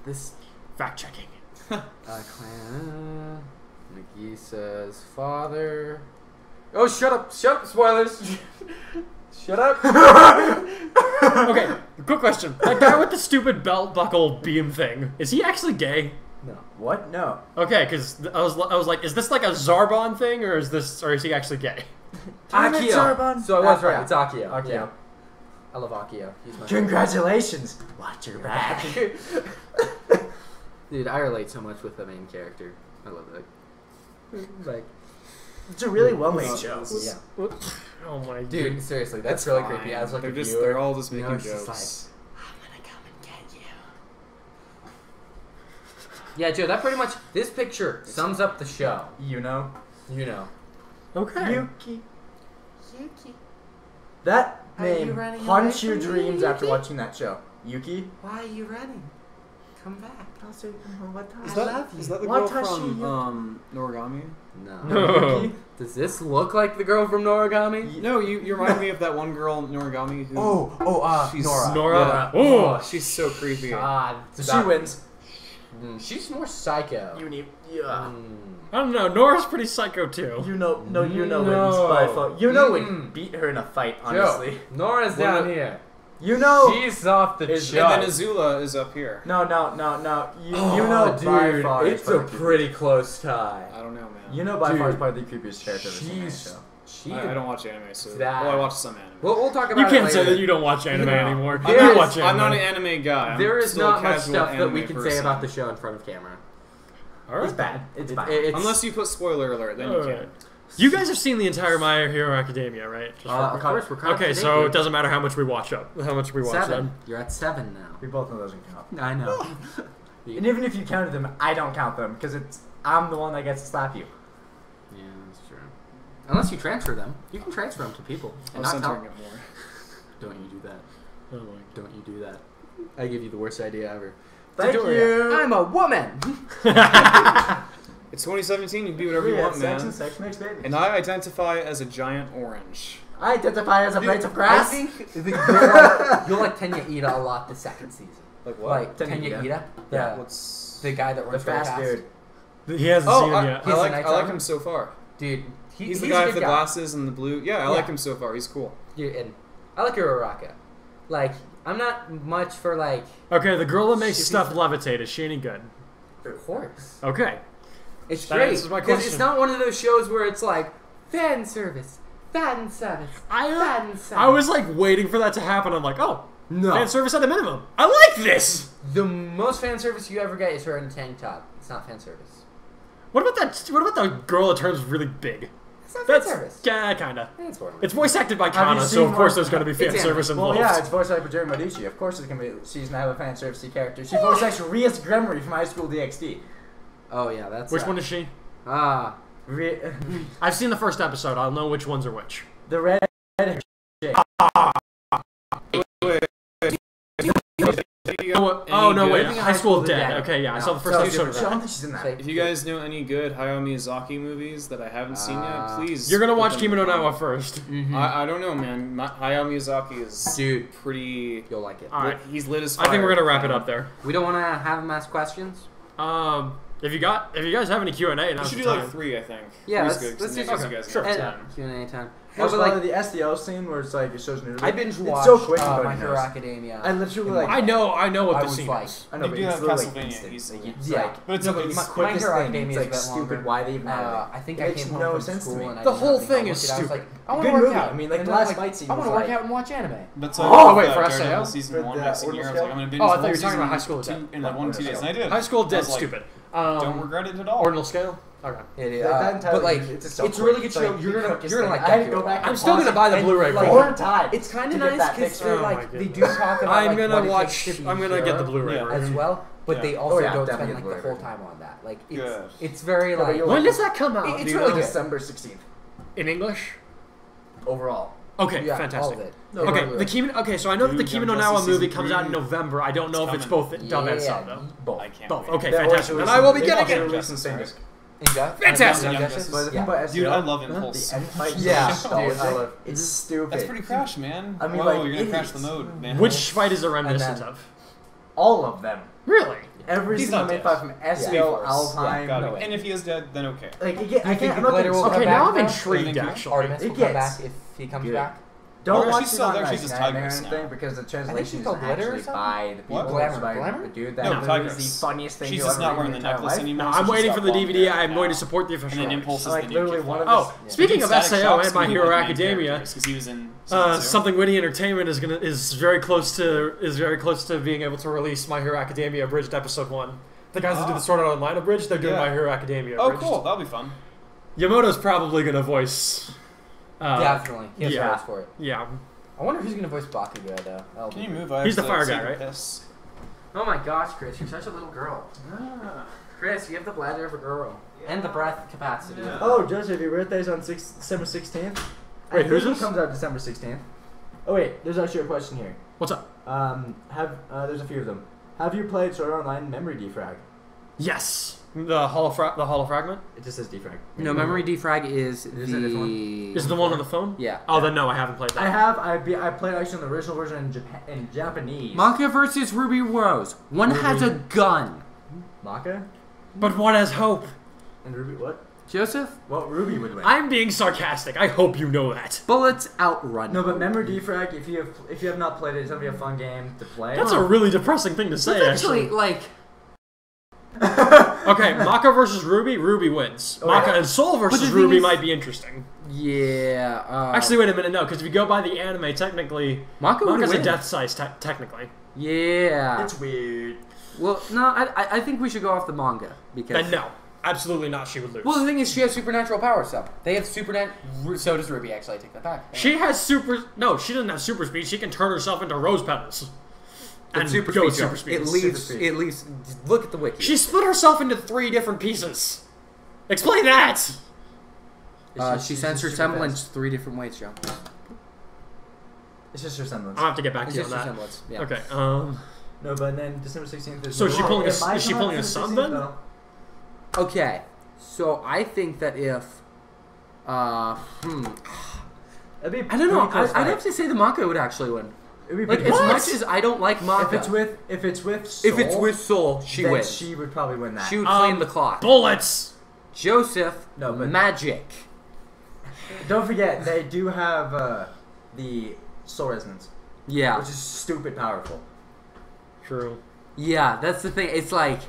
this Fact checking. clan. Nagisa's father. Oh, shut up! Shut up! Spoilers. Shut up. Okay, quick question. That guy with the stupid belt buckle beam thing, is he actually gay? No. What? No. Okay, because I was like, is this like a Zarbon thing, or is he actually gay? Damn it, Akio. Sarban. So I was right. Yeah. It's Akio. Akio. Yeah. I love Akio. He's my Congratulations. Watch your back. Dude, I relate so much with the main character. I love that. Like, It's a really well-made show. yeah. Oh my Dude, seriously, that's really creepy. As like they're a just viewer, they're all just you making know, it's jokes. just I'm gonna come and get you. Yeah, Joe, that pretty much this picture sums up the show. You know. You know. Okay. Yuki. That Are you name running haunts away your from me, dreams after Yuki? watching that show. Yuki. Why are you running? Come back. Is I that, love you. is that the What girl has from she- Noragami? No. Yuki. Does this look like the girl from Noragami? No, you remind me of that one girl in Noragami who. She's She's- Nora. Yeah. Oh. She's so creepy. God, it's She about- wins. She's more psycho. Yeah. I don't know. Nora's pretty psycho too. You know No. wins by default. You know Mm-mm. would beat her in a fight, Joe, honestly. Nora's Well, down here. You know. She's off the And chart. then Azula is up here. No. You know by dude, far is it's probably a the pretty close tie. I don't know, man. You know by far is Dude. probably the creepiest character I've ever seen in a show. I don't watch anime, so That- well, I watch some anime. We'll talk about You it can't later. say that you don't watch anime No. anymore. I'm You not- watch anime. I'm not an anime guy. I'm There is still a not much casual stuff that we anime can person. say about the show in front of camera. All right. It's bad. It's bad. It's, Unless you put spoiler alert, then you can. You guys have seen the entire My Hero Academia, right? Just Of course, we're kind okay, so it doesn't matter how much we watch How much we watch 7. them. You're at 7 now. We both know those don't count. I know. And even if you counted them, I don't count them because I'm the one that gets to slap you. Yeah, that's true. Unless you transfer them. You can transfer them to people. And I'm not censoring tell. it more. Don't you do that. Oh my. Don't you do that. I give you the worst idea ever. Thank you. I'm a woman! It's 2017. You can be whatever you Yeah, want, sex man. and sex makes babies. And I identify as a giant orange. I identify as a blade of I grass. think you'll like Tenya Ida a lot the second season. Like what? Like Tenya Tenya Ida? Ida? What's The guy that The runs really fast dude. He hasn't Oh, seen him yet. He's I a like nighttime? him so far. Dude, He's the a guy good with the glasses and the blue. Yeah, I like him so far. He's cool. Dude, and I like Uraraka. Like, I'm not much for like. Okay, the girl that makes stuff levitate, is she any good? Of course. Okay. It's That great. answers my Because it's question. not one of those shows where it's like, fan service. Fan service. Fan service. I was like waiting for that to happen. I'm like, oh, No. fan service at a minimum. I like this. The most fan service you ever get is her in a tank top. It's not fan service. What about that? What about the girl that turns really big? It's not fan That's service. yeah, kinda. It's boring. It's voice acted by Have Kana, you so of seen course one- there's going to be fan It's service anime. involved. Well, yeah, it's voiced by Jerry Medici. Of course, she's gonna have a fan servicey character. She voiced acts Rias Gremory from High School DxD. Oh, yeah, that's. Which one is she? Ah. I've seen the first episode. I'll know which ones are which. The red chick. Oh no, wait! Any High School good? Dead. Okay, yeah, I saw the first So, episode. I don't think she's in that. If you guys know any good Hayao Miyazaki movies that I haven't seen yet, please. You're gonna put watch them Kimi no in the Na wa comments. first. I don't know, man. Hayao Miyazaki is Dude. pretty. You'll like it. All right. He's lit as I think fire. we're gonna wrap it up there. We don't want to have him ask questions? If you guys have any Q&A, We now's should the do like time. 3, I think. Yeah, Three's good, 'cause let's then do that gives okay. you guys Sure. enough And time. Q&A time. No, No, but like, the SDL scene where it's like it shows nudity. I binge watched It's so quick. My Hero Academia. I literally like. I know what I the was scene like- is. I know, They but do it's have literally Castlevania instant. easily. Like, it's Yeah. like, But it's no, okay. but My the quickest Hero thing, Academia it's is like a bit stupid longer. why they even added it. I think It I makes came home no from sense to school me. and I The did whole nothing. thing I is looked at it, I was stupid. like, I want Good to work movie. out. I mean, like, And the then, last fight scene I want to was work like- out and watch anime. That's Oh, wait, for Daredevil SAO? season For 1 the my senior year. I was like, I'm gonna binge Oh, I the thought whole you were talking about season High School two- Dead. in like 1 or 2 days, and I did. High School I was Dead's like, stupid. Don't regret it at all. Ordinal scale. Okay. That entire But like, movie, it's so a really quick. good It's show. like You're the gonna quickest like thing. that. I had to Hero. go back. I'm and still pause gonna it buy the and, Blu-ray like, version. 4 times. It's kind to of get nice that because picture. they're Oh my like they do goodness. talk about I'm like, gonna what it watch. takes to be I'm gonna get the hero Blu-ray Yeah. as version. well, but Yeah. they also yeah, don't definitely spend like the Blu-ray whole time on that. Like Good. it's very Yeah, but like you'll When like does that come out? It's Do you really know? good. December 16th In English? overall. Okay, yeah, fantastic. all of it. No, Okay, Blu-ray. the Kimi. Okay, so I know that the Dude, Kimi no Young Na wa Justice movie Season comes out in 3. November. I don't know if it's coming. both dub and sub though. Both. I can't Both. wait. Okay, They're fantastic. always And I will be releasing- getting they're it. releasing same day. Fantastic. Young Young Justice? But the thing Yeah. about Dude, SEO, I love the Impulse. end fight is Yeah, so dude, I nostalgic. love- It's stupid. That's pretty crash, man. I mean, Whoa, like, you're gonna crash the idiots. mode, man. Which fight is a reminiscent then- of? All of them. Really? Every He's single not main dead. fight from SEO, Alpine. Gotta no be. way. And if he is dead, then okay. Like, I can't, think I'm the not glitter gonna will Okay, come now back I'm now? intrigued Thank you. actually. Artemis It will come gets back if he comes good. back. Don't Oh, watch she's it still on there, like she's just an anime or Tigress anything now. because the she's translation called is Glitter or actually something? by the What? people. Glamour, It's by Glamour? the dude that No, literally is Tigress. the funniest thing She's you'll just ever not read wearing in the your entire necklace life. anymore. No, so I'm she's waiting got for the long DVD. hair I'm now. going to support the official And then one. Impulse is Like, the new literally kid. one of Oh, the- speaking of Static SAO Shock's and My gonna be Hero one of the main Academia, characters, 'cause he was in season 2. Something Witty Entertainment is very close to being able to release My Hero Academia abridged episode 1. The guys that do the Sword Art Online abridged, they're doing Yeah. My Hero Academia Oh, abridged. cool. That'll be fun. Yamoto's probably gonna voice. Definitely, he has yeah. voice for it. Yeah. I wonder who's gonna voice Bakugo though. That'll Can be you good. move? I He's have the to fire guy, take a right? piss. Oh my gosh, Chris, you're such a little girl. Chris, you have the bladder of a girl and the breath capacity. Oh, Joseph, your birthday's on December 16th? Wait, who's It this? comes out December 16th. Oh wait, there's actually a question here. What's up? There's a few of them. Have you played Sword Art Online Memory Defrag? Yes. The holofragment? It just says defrag. No, memory defrag is Is it a different one? Is it the one on the phone? Yeah. Oh, then no, I haven't played that. I played actually the original version in Japanese. Maka versus Ruby Rose. One has a gun. Maka? But one has hope. And Ruby what? Joseph, Well, Ruby would win. I'm being sarcastic. I hope you know that. bullets outrun. No, but Memory Defrag, if you have not played it, it's gonna be a fun game to play. That's a really depressing thing to say, That's actually. actually like Okay, Maka versus Ruby, Ruby wins. Oh, Maka yeah. and Soul versus the thing Ruby is- might be interesting. yeah. Actually, wait a minute, no, because if you go by the anime, technically, Maka would Maka's a win. death size, technically. Yeah. It's weird. Well, no, I think we should go off the manga because Then no. Absolutely not. She would lose. Well, the thing is, she has supernatural powers, so they have supernatural. So does Ruby. Actually, I take that back. She has super. No, she doesn't have super speed. She can turn herself into rose petals. And super go speed. super speed. It leaves. It leaves. Look at the wiki. She split herself into 3 different pieces. Explain that. She sends her semblance 3 different ways, Joe. It's just her semblance. I'll have to get back It's to you on just her that. semblance. Yeah. Okay. No, but then December 16th is. So is she pulling a- It might is she come out pulling a December sun 16th, then? though. Okay, so I think that if, It'd be I don't know. pretty close I'd fight. have to say the manga would actually win. It'd be Like pretty as close. much as I don't like manga, if it's with Soul, if it's with Soul, she then wins. she would probably win that. She would claim the clock. Bullets. Joseph, No, but- magic. Don't forget, they do have the Soul Resonance, Yeah, which is stupid powerful. True. yeah. That's the thing. It's like,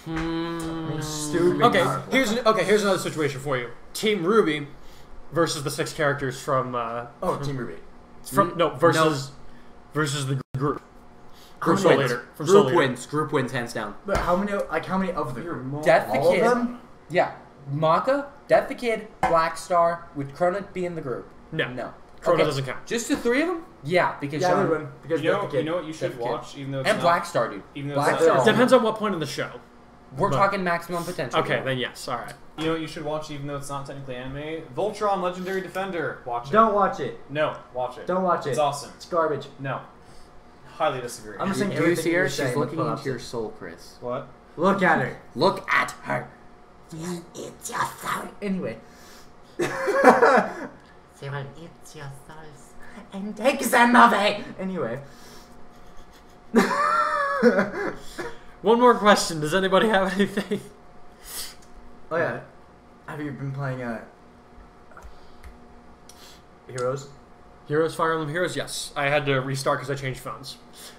I mean, stupid Okay. powerful. Here's another situation for you. Team Ruby versus the 6 characters from. Team Ruby. Versus the group. How Soul many- Leader. From Soul group Leader. wins. Group wins hands down. But how many of them? Death the All Kid. of them? Yeah, Maka, Death the Kid, Black Star, with Cronut be in the group. No. No. Crota Okay. doesn't count. Just the 3 of them? Yeah, because Yeah, Sean they win because You know, Death the Kid. what you should Death Kid. watch, even though it's and not, Black Star, dude. even though Black it's Star. not, Depends on what point in the show. We're But- talking maximum potential. Okay, here. then yes. All right. You know what you should watch, even though it's not technically anime? Voltron Legendary Defender. Watch it. Don't watch it. No, watch it. Don't watch it. It's awesome. It's garbage. No. Highly disagree. I'm just saying Do you everything see her? you're She's saying looking with into your collapse. soul, Chris. What? Look at her. Look at her. It's your soul. Anyway. It's your souls and take them away. Anyway. One more question. Does anybody have anything? Oh yeah. Have you been playing Heroes? Heroes, Fire Emblem Heroes. Yes, I had to restart because I changed phones.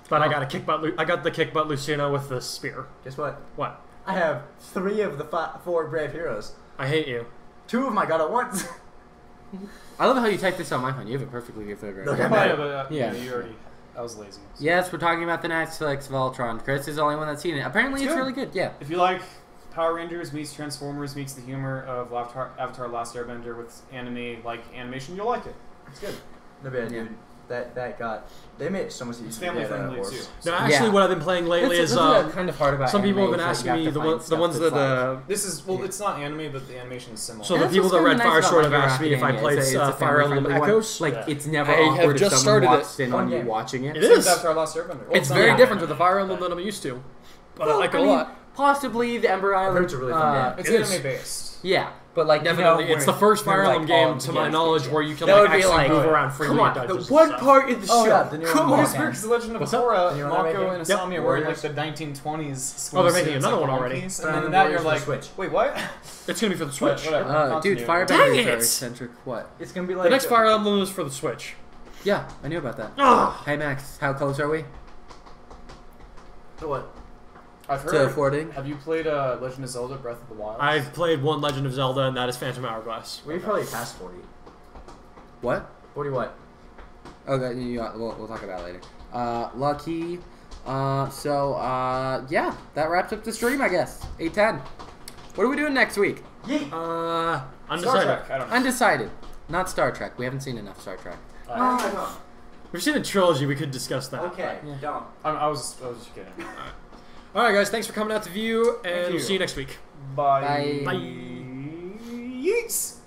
But I got a kick butt. I got the kick butt Lucina with the spear. Guess what? What? I have 3 of the 4 brave heroes. I hate you. 2 of them I got at once. I love how you type this on my phone. You have a perfectly good photograph. Look Oh, at yeah, that. but Yeah. you already. I was lazy. So. Yes, we're talking about the Netflix Voltron. Chris is the only one that's seen it. Apparently, It's it's good. really good. Yeah. If you like Power Rangers meets Transformers meets the humor of Avatar Last Airbender with anime-like animation, you'll like it. It's good. No bad, Yeah. dude. That got. They made it so much easier. It's to family get, friendly horse. too. No, actually, Yeah. what I've been playing lately That's is kind of hard about some people have anime, been is that asking you me have to the find ones stuff that that's This is it's not anime, but the animation is similar. So And the that's people what's that kinda read nice Fire about Sword have My Hero asked me if I Academia. played It's a Fire family-friendly Emblem one. Echoes. Like, Yeah. it's never I have awkward if just someone started walks it. in Fun on you game. watching it. It It's is. Avatar Last Airbender. It's not very that different bad. to the Fire Emblem that I'm used to, but Well, I like it I a mean, lot. Possibly the Ember Island. it's a really fun game. It's It is. anime based. Yeah, but like Definitely, you know, it's the first Fire we're, Emblem like, game, all to my together. knowledge, where you can That like would be actually like, move around freely Come in on, the dungeons. one and stuff. part in the Oh show. yeah, the new Come one. on, It's weird because the Legend of What's that? Korra, The new one Mako, they're and making? Asami Yep. were in like the 1920s. Oh, they're school making suits, another like one One already. Piece, But And on then the now you're Warriors for like, Switch. wait, what? It's gonna be for the Switch. Whatever. Dude, Continue. Firebender Dang is very it! centric. What? It's gonna be like The next Fire Emblem is for the Switch. Yeah, I knew about that. Ah, Hey Max, how close are we What? I've to heard. affording? Have you played Legend of Zelda: Breath of the Wild? I've played one Legend of Zelda, and that is Phantom Hourglass. We probably passed 40. What? 40 what? Okay, we'll talk about it later. Lucky. Yeah, that wraps up the stream, I guess. 8:10. What are we doing next week? Yeet! Star Undecided. Trek. I don't know. Undecided. Not Star Trek. We haven't seen enough Star Trek. We've seen a trilogy. We could discuss that. Okay, Yeah. don't. I was just kidding. All right, guys. Thanks for coming out to view, and you. we'll see you next week. Bye. Bye. Bye. Yeets.